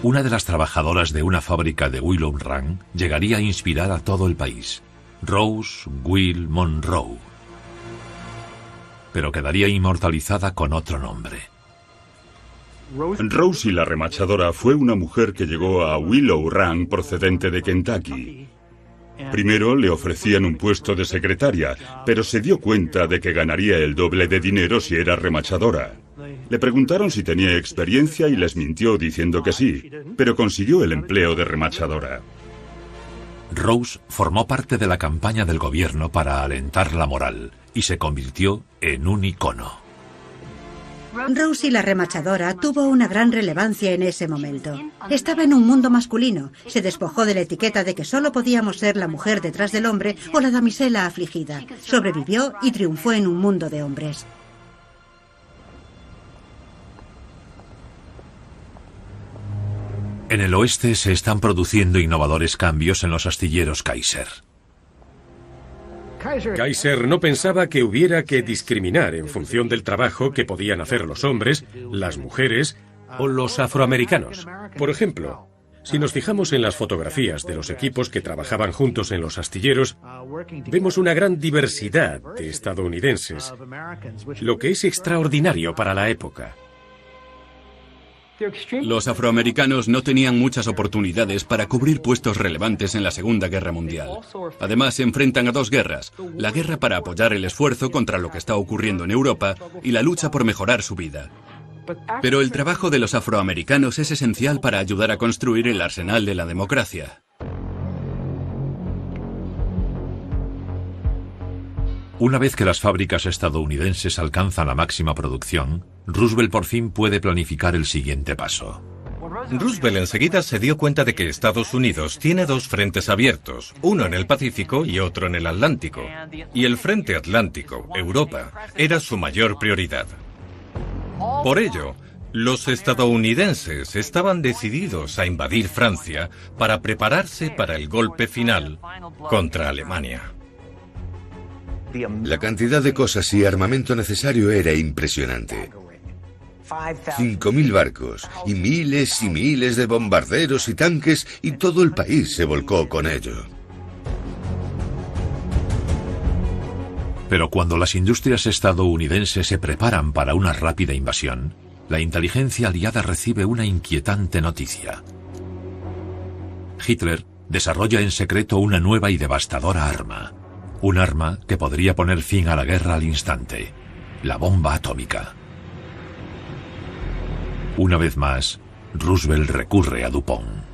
Una de las trabajadoras de una fábrica de Willow Run llegaría a inspirar a todo el país: Rose Will Monroe. Pero quedaría inmortalizada con otro nombre. Rosie la remachadora fue una mujer que llegó a Willow Run procedente de Kentucky. Primero le ofrecían un puesto de secretaria, pero se dio cuenta de que ganaría el doble de dinero si era remachadora. Le preguntaron si tenía experiencia y les mintió diciendo que sí, pero consiguió el empleo de remachadora. Rose formó parte de la campaña del gobierno para alentar la moral y se convirtió en un icono. Rosie la remachadora tuvo una gran relevancia en ese momento. Estaba en un mundo masculino. Se despojó de la etiqueta de que solo podíamos ser la mujer detrás del hombre o la damisela afligida. Sobrevivió y triunfó en un mundo de hombres. En el oeste se están produciendo innovadores cambios en los astilleros Kaiser. Kaiser no pensaba que hubiera que discriminar en función del trabajo que podían hacer los hombres, las mujeres o los afroamericanos. Por ejemplo, si nos fijamos en las fotografías de los equipos que trabajaban juntos en los astilleros, vemos una gran diversidad de estadounidenses, lo que es extraordinario para la época. Los afroamericanos no tenían muchas oportunidades para cubrir puestos relevantes en la Segunda Guerra Mundial. Además, se enfrentan a dos guerras: la guerra para apoyar el esfuerzo contra lo que está ocurriendo en Europa y la lucha por mejorar su vida. Pero el trabajo de los afroamericanos es esencial para ayudar a construir el arsenal de la democracia. Una vez que las fábricas estadounidenses alcanzan la máxima producción, Roosevelt por fin puede planificar el siguiente paso. Roosevelt enseguida se dio cuenta de que Estados Unidos tiene dos frentes abiertos, uno en el Pacífico y otro en el Atlántico. Y el frente atlántico, Europa, era su mayor prioridad. Por ello, los estadounidenses estaban decididos a invadir Francia para prepararse para el golpe final contra Alemania. La cantidad de cosas y armamento necesario era impresionante. 5.000 barcos y miles de bombarderos y tanques, y todo el país se volcó con ello. Pero cuando las industrias estadounidenses se preparan para una rápida invasión, la inteligencia aliada recibe una inquietante noticia. Hitler desarrolla en secreto una nueva y devastadora arma. Un arma que podría poner fin a la guerra al instante: la bomba atómica. Una vez más, Roosevelt recurre a DuPont.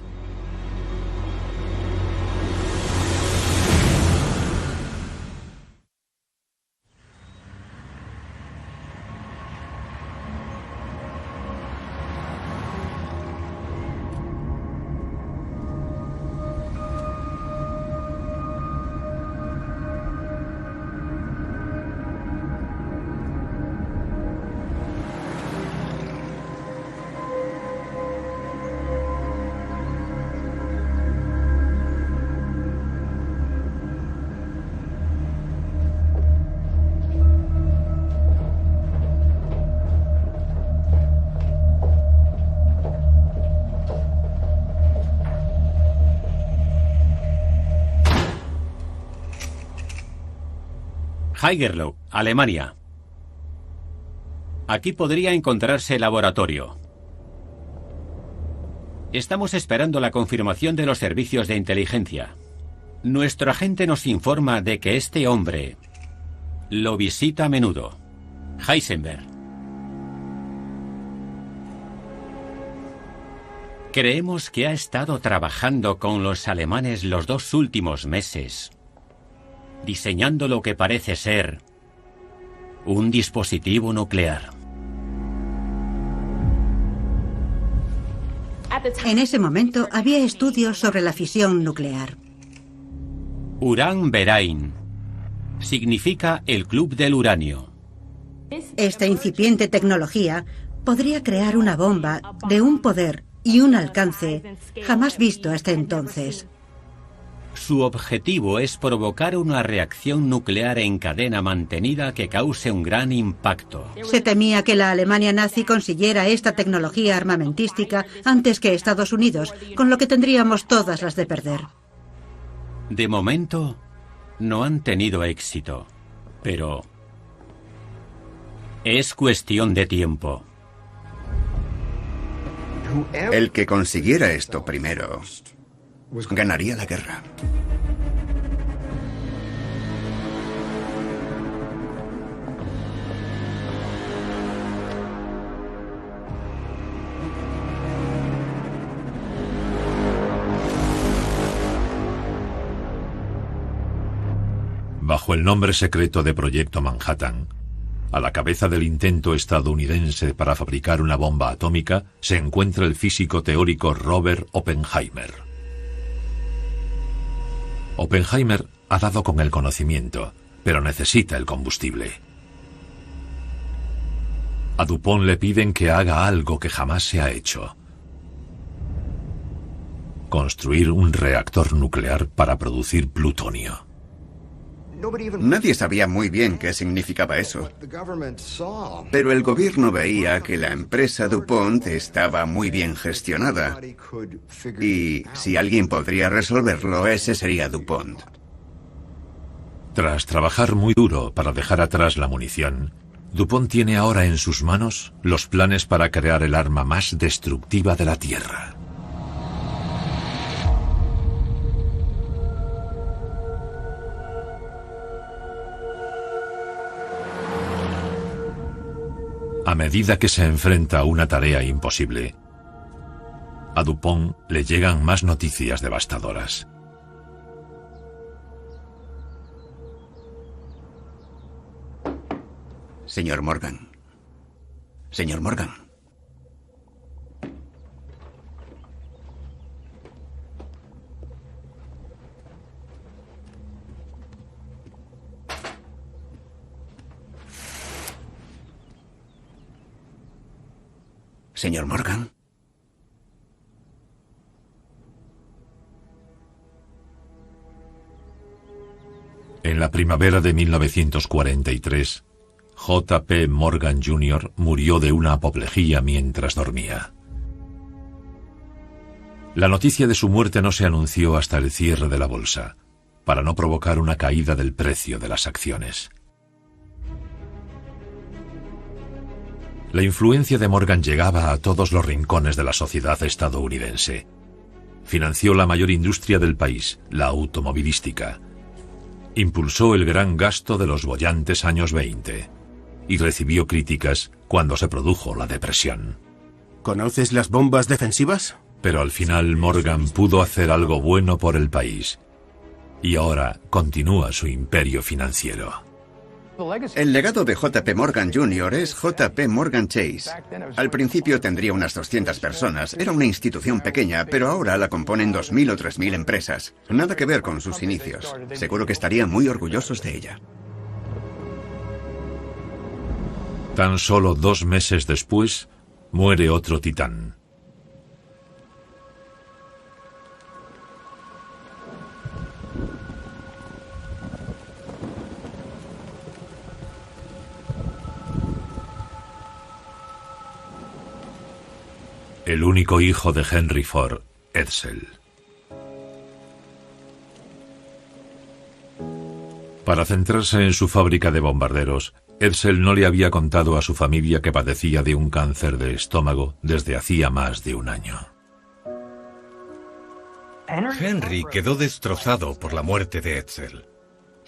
Haigerloch, Alemania. Aquí podría encontrarse el laboratorio. Estamos esperando la confirmación de los servicios de inteligencia. Nuestro agente nos informa de que este hombre lo visita a menudo. Heisenberg. Creemos que ha estado trabajando con los alemanes los 2 últimos meses, diseñando lo que parece ser un dispositivo nuclear. En ese momento había estudios sobre la fisión nuclear. Uranverein significa el club del uranio. Esta incipiente tecnología podría crear una bomba de un poder y un alcance jamás visto hasta entonces. Su objetivo es provocar una reacción nuclear en cadena mantenida que cause un gran impacto. Se temía que la Alemania nazi consiguiera esta tecnología armamentística antes que Estados Unidos, con lo que tendríamos todas las de perder. De momento, no han tenido éxito, pero es cuestión de tiempo. El que consiguiera esto primero ganaría la guerra. Bajo el nombre secreto de Proyecto Manhattan, a la cabeza del intento estadounidense para fabricar una bomba atómica, se encuentra el físico teórico Robert Oppenheimer. Oppenheimer ha dado con el conocimiento, pero necesita el combustible. A DuPont le piden que haga algo que jamás se ha hecho: construir un reactor nuclear para producir plutonio. Nadie sabía muy bien qué significaba eso. Pero el gobierno veía que la empresa DuPont estaba muy bien gestionada. Y si alguien podría resolverlo, ese sería DuPont. Tras trabajar muy duro para dejar atrás la munición, DuPont tiene ahora en sus manos los planes para crear el arma más destructiva de la Tierra. A medida que se enfrenta a una tarea imposible, a Dupont le llegan más noticias devastadoras. Señor Morgan. Señor Morgan. Señor Morgan. En la primavera de 1943, J.P. Morgan Jr. murió de una apoplejía mientras dormía. La noticia de su muerte no se anunció hasta el cierre de la bolsa, para no provocar una caída del precio de las acciones. La influencia de Morgan llegaba a todos los rincones de la sociedad estadounidense. Financió la mayor industria del país, la automovilística. Impulsó el gran gasto de los bollantes años 20 y recibió críticas cuando se produjo la depresión. ¿Conoces las bombas defensivas? Pero al final Morgan pudo hacer algo bueno por el país y ahora continúa su imperio financiero. El legado de J.P. Morgan Jr. es J.P. Morgan Chase. Al principio tendría unas 200 personas. Era una institución pequeña, pero ahora la componen 2.000 o 3.000 empresas. Nada que ver con sus inicios. Seguro que estarían muy orgullosos de ella. Tan solo 2 meses después, muere otro titán. El único hijo de Henry Ford, Edsel. Para centrarse en su fábrica de bombarderos, Edsel no le había contado a su familia que padecía de un cáncer de estómago desde hacía más de 1 año. Henry quedó destrozado por la muerte de Edsel.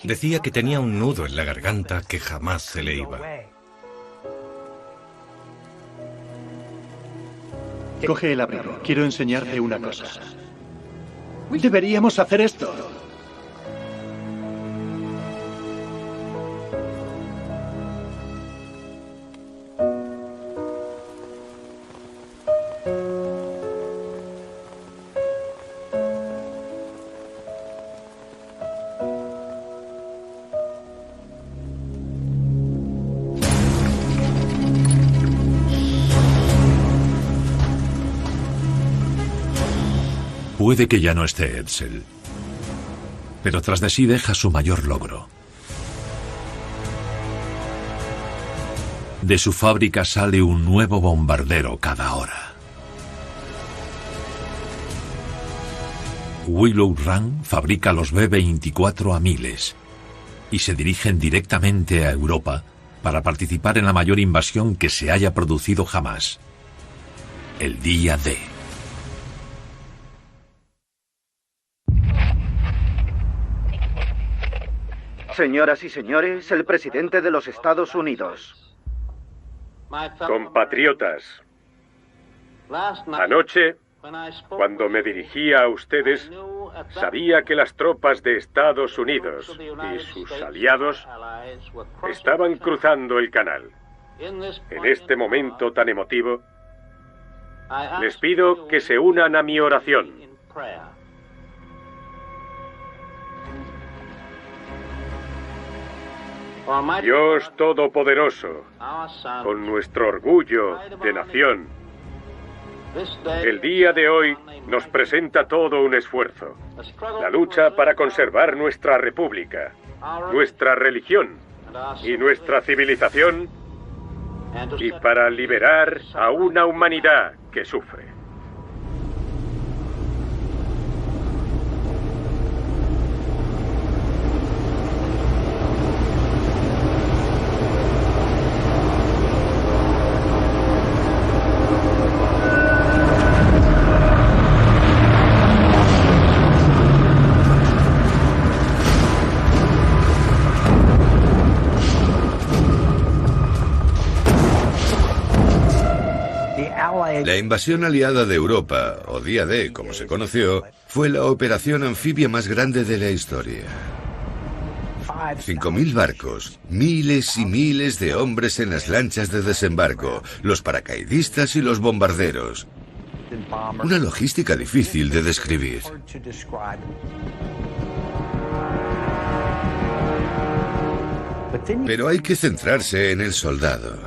Decía que tenía un nudo en la garganta que jamás se le iba. Coge el abrigo. Quiero enseñarte una cosa. Deberíamos hacer esto. Puede que ya no esté Edsel, pero tras de sí deja su mayor logro. De su fábrica sale un nuevo bombardero cada hora. Willow Run fabrica los B-24 a miles y se dirigen directamente a Europa para participar en la mayor invasión que se haya producido jamás, el día D. Señoras y señores, el presidente de los Estados Unidos. Compatriotas, anoche, cuando me dirigía a ustedes, sabía que las tropas de Estados Unidos y sus aliados estaban cruzando el canal. En este momento tan emotivo, les pido que se unan a mi oración. Dios Todopoderoso, con nuestro orgullo de nación, el día de hoy nos presenta todo un esfuerzo. La lucha para conservar nuestra república, nuestra religión y nuestra civilización, y para liberar a una humanidad que sufre. La invasión aliada de Europa, o Día D, como se conoció, fue la operación anfibia más grande de la historia. 5.000 barcos, miles y miles de hombres en las lanchas de desembarco, los paracaidistas y los bombarderos. Una logística difícil de describir. Pero hay que centrarse en el soldado.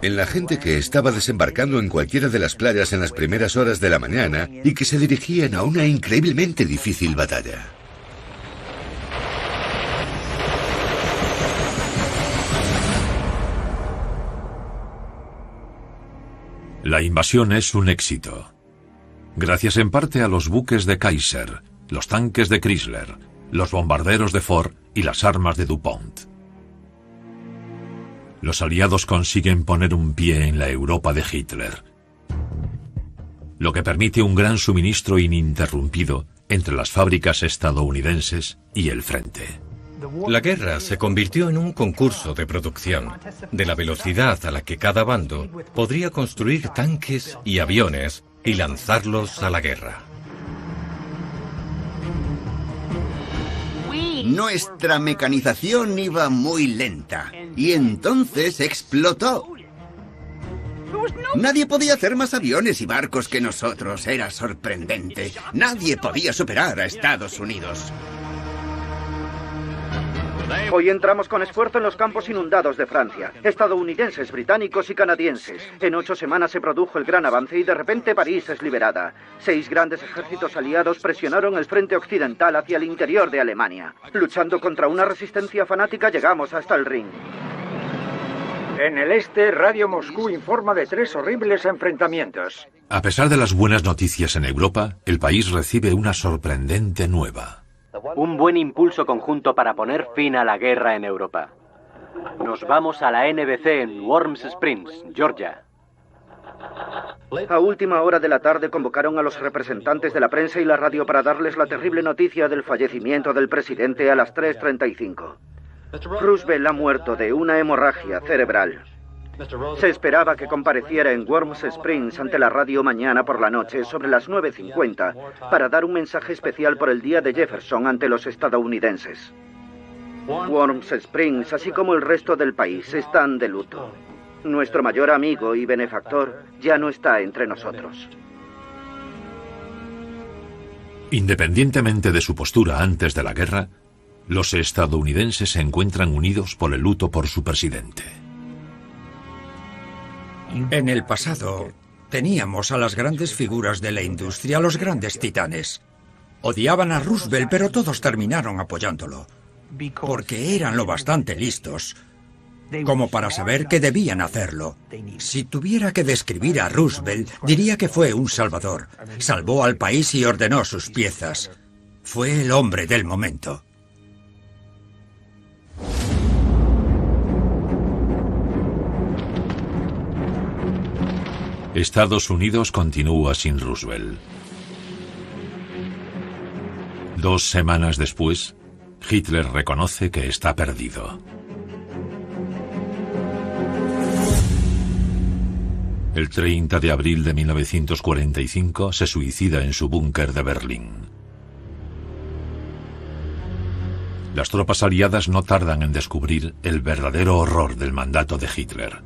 En la gente que estaba desembarcando en cualquiera de las playas en las primeras horas de la mañana y que se dirigían a una increíblemente difícil batalla. La invasión es un éxito. Gracias en parte a los buques de Kaiser, los tanques de Chrysler, los bombarderos de Ford y las armas de DuPont. Los aliados consiguen poner un pie en la Europa de Hitler, lo que permite un gran suministro ininterrumpido entre las fábricas estadounidenses y el frente. La guerra se convirtió en un concurso de producción, de la velocidad a la que cada bando podría construir tanques y aviones y lanzarlos a la guerra. Nuestra mecanización iba muy lenta y entonces explotó. Nadie podía hacer más aviones y barcos que nosotros. Era sorprendente. Nadie podía superar a Estados Unidos. Hoy entramos con esfuerzo en los campos inundados de Francia, estadounidenses, británicos y canadienses. En 8 semanas se produjo el gran avance y de repente París es liberada. 6 grandes ejércitos aliados presionaron el frente occidental hacia el interior de Alemania. Luchando contra una resistencia fanática llegamos hasta el Rin. En el este, Radio Moscú informa de 3 horribles enfrentamientos. A pesar de las buenas noticias en Europa, el país recibe una sorprendente nueva. Un buen impulso conjunto para poner fin a la guerra en Europa. Nos vamos a la NBC en Warm Springs, Georgia. A última hora de la tarde convocaron a los representantes de la prensa y la radio para darles la terrible noticia del fallecimiento del presidente a las 3:35. Roosevelt ha muerto de una hemorragia cerebral. Se esperaba que compareciera en Warm Springs ante la radio mañana por la noche sobre las 9:50 para dar un mensaje especial por el Día de Jefferson ante los estadounidenses. Warm Springs, así como el resto del país, están de luto. Nuestro mayor amigo y benefactor ya no está entre nosotros. Independientemente de su postura antes de la guerra, los estadounidenses se encuentran unidos por el luto por su presidente. En el pasado, teníamos a las grandes figuras de la industria, los grandes titanes. Odiaban a Roosevelt, pero todos terminaron apoyándolo, porque eran lo bastante listos como para saber que debían hacerlo. Si tuviera que describir a Roosevelt, diría que fue un salvador. Salvó al país y ordenó sus piezas. Fue el hombre del momento. Estados Unidos continúa sin Roosevelt. 2 semanas después, Hitler reconoce que está perdido. El 30 de abril de 1945 se suicida en su búnker de Berlín. Las tropas aliadas no tardan en descubrir el verdadero horror del mandato de Hitler.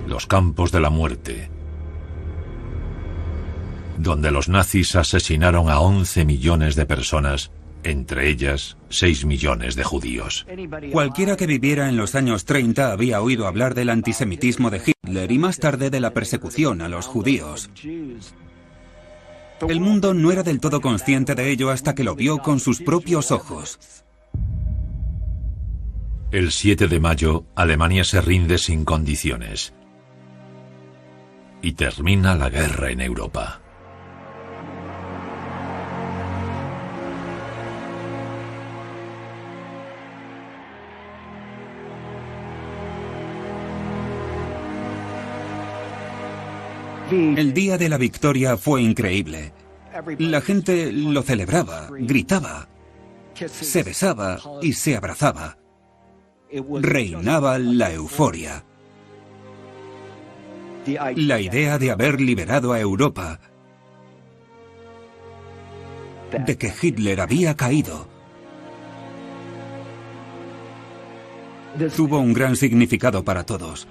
Los campos de la muerte, donde los nazis asesinaron a 11 millones de personas, entre ellas 6 millones de judíos. Cualquiera que viviera en los años 30 había oído hablar del antisemitismo de Hitler y más tarde de la persecución a los judíos. El mundo no era del todo consciente de ello hasta que lo vio con sus propios ojos. El 7 de mayo, Alemania se rinde sin condiciones. Y termina la guerra en Europa. El día de la victoria fue increíble. La gente lo celebraba, gritaba, se besaba y se abrazaba. reinaba la euforia. La idea de haber liberado a Europa, de que Hitler había caído, tuvo un gran significado para todos.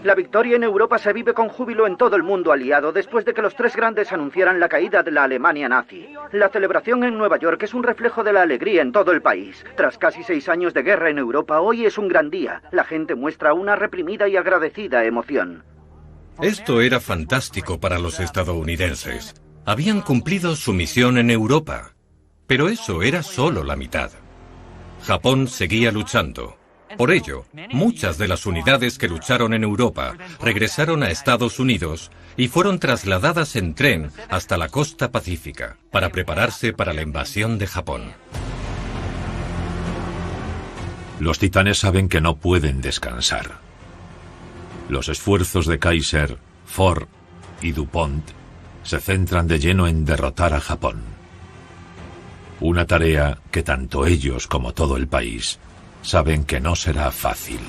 La victoria en Europa se vive con júbilo en todo el mundo aliado después de que los tres grandes anunciaran la caída de la Alemania nazi. La celebración en Nueva York es un reflejo de la alegría en todo el país. Tras casi 6 años de guerra en Europa, hoy es un gran día. La gente muestra una reprimida y agradecida emoción. Esto era fantástico para los estadounidenses. Habían cumplido su misión en Europa. Pero eso era solo la mitad. Japón seguía luchando. Por ello, muchas de las unidades que lucharon en Europa regresaron a Estados Unidos y fueron trasladadas en tren hasta la costa pacífica para prepararse para la invasión de Japón. Los titanes saben que no pueden descansar. Los esfuerzos de Kaiser, Ford y DuPont se centran de lleno en derrotar a Japón. Una tarea que tanto ellos como todo el país saben que no será fácil.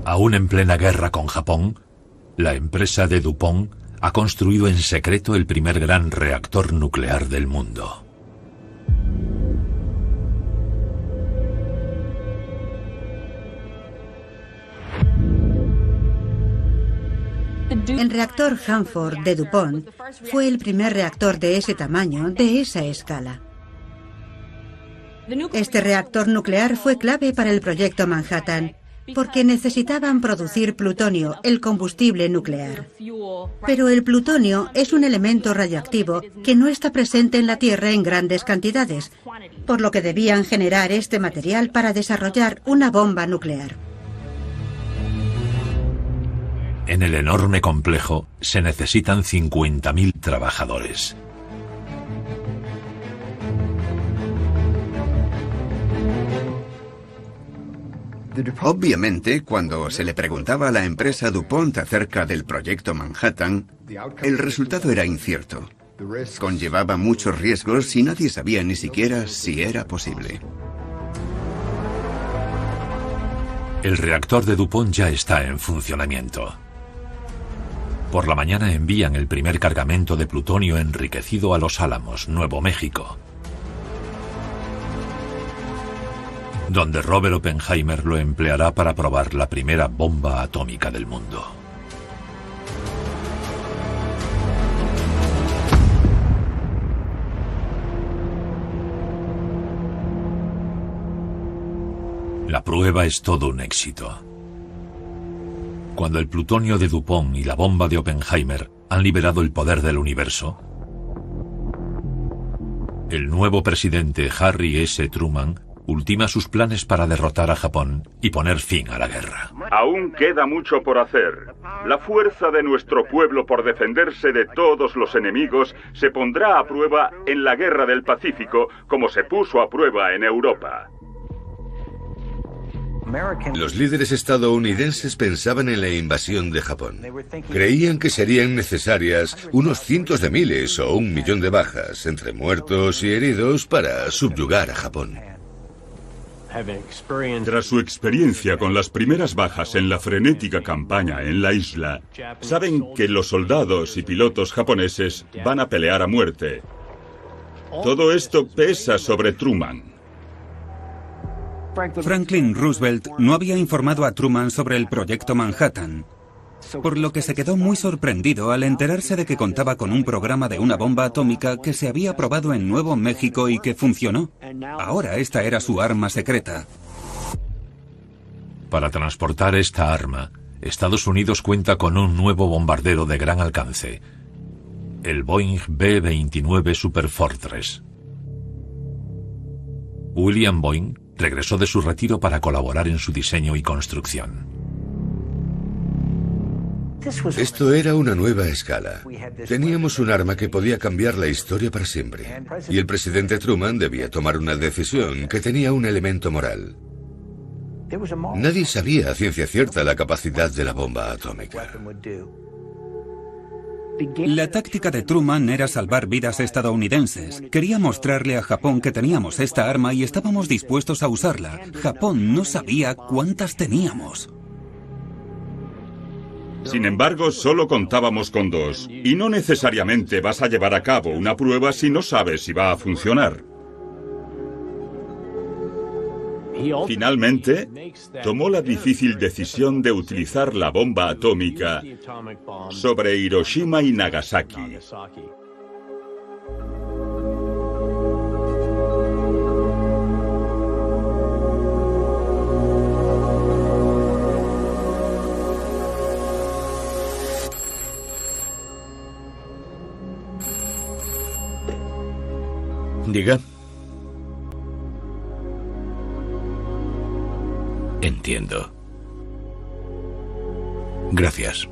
Aún en plena guerra con Japón, la empresa de DuPont ha construido en secreto el primer gran reactor nuclear del mundo. El reactor Hanford de DuPont fue el primer reactor de ese tamaño, de esa escala. Este reactor nuclear fue clave para el proyecto Manhattan, porque necesitaban producir plutonio, el combustible nuclear. Pero el plutonio es un elemento radioactivo que no está presente en la Tierra en grandes cantidades, por lo que debían generar este material para desarrollar una bomba nuclear. En el enorme complejo se necesitan 50.000 trabajadores. Obviamente, cuando se le preguntaba a la empresa DuPont acerca del proyecto Manhattan, el resultado era incierto. Conllevaba muchos riesgos y nadie sabía ni siquiera si era posible. El reactor de DuPont ya está en funcionamiento. Por la mañana envían el primer cargamento de plutonio enriquecido a Los Álamos, Nuevo México, donde Robert Oppenheimer lo empleará para probar la primera bomba atómica del mundo. La prueba es todo un éxito. Cuando el plutonio de DuPont y la bomba de Oppenheimer han liberado el poder del universo, el nuevo presidente Harry S. Truman ultima sus planes para derrotar a Japón y poner fin a la guerra. Aún queda mucho por hacer. La fuerza de nuestro pueblo por defenderse de todos los enemigos se pondrá a prueba en la Guerra del Pacífico, como se puso a prueba en Europa. Los líderes estadounidenses pensaban en la invasión de Japón. Creían que serían necesarias unos cientos de miles o 1 millón de bajas, entre muertos y heridos, para subyugar a Japón. Tras su experiencia con las primeras bajas en la frenética campaña en la isla, saben que los soldados y pilotos japoneses van a pelear a muerte. Todo esto pesa sobre Truman. Franklin Roosevelt no había informado a Truman sobre el proyecto Manhattan, por lo que se quedó muy sorprendido al enterarse de que contaba con un programa de una bomba atómica que se había probado en Nuevo México y que funcionó. Ahora esta era su arma secreta. Para transportar esta arma, Estados Unidos cuenta con un nuevo bombardero de gran alcance, el Boeing B-29 Superfortress. William Boeing regresó de su retiro para colaborar en su diseño y construcción. Esto era una nueva escala. Teníamos un arma que podía cambiar la historia para siempre. Y el presidente Truman debía tomar una decisión que tenía un elemento moral. Nadie sabía a ciencia cierta la capacidad de la bomba atómica. La táctica de Truman era salvar vidas estadounidenses. Quería mostrarle a Japón que teníamos esta arma y estábamos dispuestos a usarla. Japón no sabía cuántas teníamos. Sin embargo, solo contábamos con 2, y no necesariamente vas a llevar a cabo una prueba si no sabes si va a funcionar. Finalmente, tomó la difícil decisión de utilizar la bomba atómica sobre Hiroshima y Nagasaki. Diga. Entiendo. Gracias.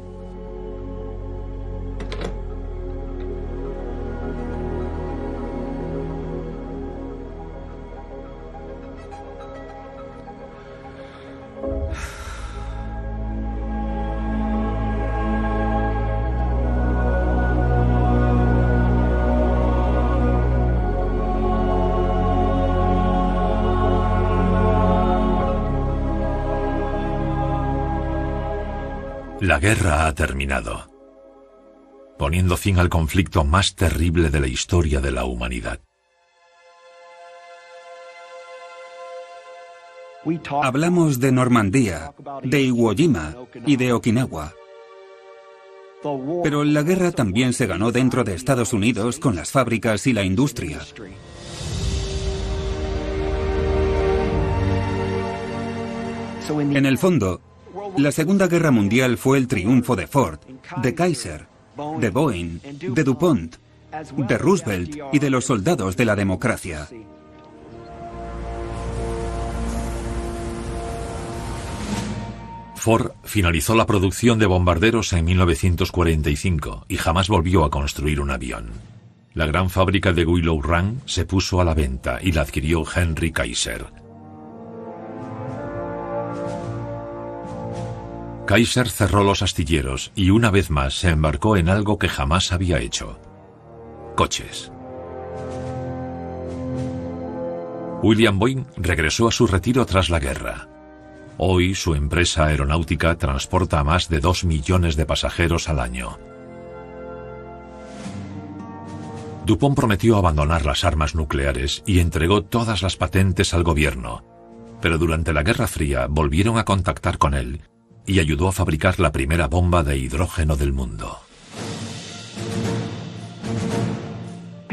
La guerra ha terminado, poniendo fin al conflicto más terrible de la historia de la humanidad. Hablamos de Normandía, de Iwo Jima y de Okinawa. Pero la guerra también se ganó dentro de Estados Unidos con las fábricas y la industria. En el fondo, la Segunda Guerra Mundial fue el triunfo de Ford, de Kaiser, de Boeing, de DuPont, de Roosevelt y de los soldados de la democracia. Ford finalizó la producción de bombarderos en 1945 y jamás volvió a construir un avión. La gran fábrica de Willow Run se puso a la venta y la adquirió Henry Kaiser. Kaiser cerró los astilleros y una vez más se embarcó en algo que jamás había hecho: coches. William Boeing regresó a su retiro tras la guerra. Hoy su empresa aeronáutica transporta a más de 2 millones de pasajeros al año. DuPont prometió abandonar las armas nucleares y entregó todas las patentes al gobierno, pero durante la Guerra Fría volvieron a contactar con él y ayudó a fabricar la primera bomba de hidrógeno del mundo.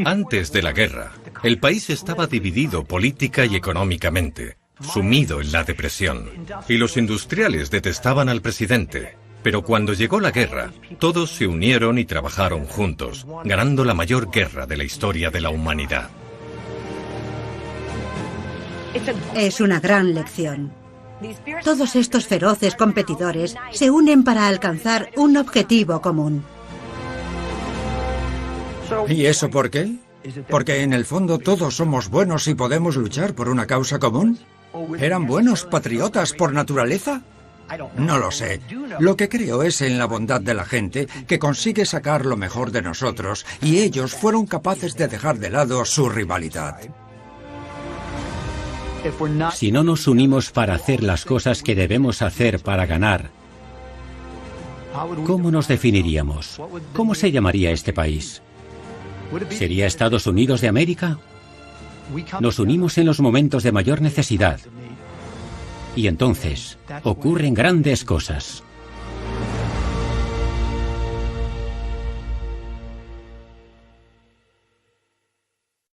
Antes de la guerra, el país estaba dividido política y económicamente, sumido en la depresión, y los industriales detestaban al presidente. Pero cuando llegó la guerra, todos se unieron y trabajaron juntos, ganando la mayor guerra de la historia de la humanidad. Es una gran lección. Todos estos feroces competidores se unen para alcanzar un objetivo común. ¿Y eso por qué? ¿Porque en el fondo todos somos buenos y podemos luchar por una causa común? ¿Eran buenos patriotas por naturaleza? No lo sé. Lo que creo es en la bondad de la gente, que consigue sacar lo mejor de nosotros, y ellos fueron capaces de dejar de lado su rivalidad. Si no nos unimos para hacer las cosas que debemos hacer para ganar, ¿cómo nos definiríamos? ¿Cómo se llamaría este país? ¿Sería Estados Unidos de América? Nos unimos en los momentos de mayor necesidad. Y entonces ocurren grandes cosas.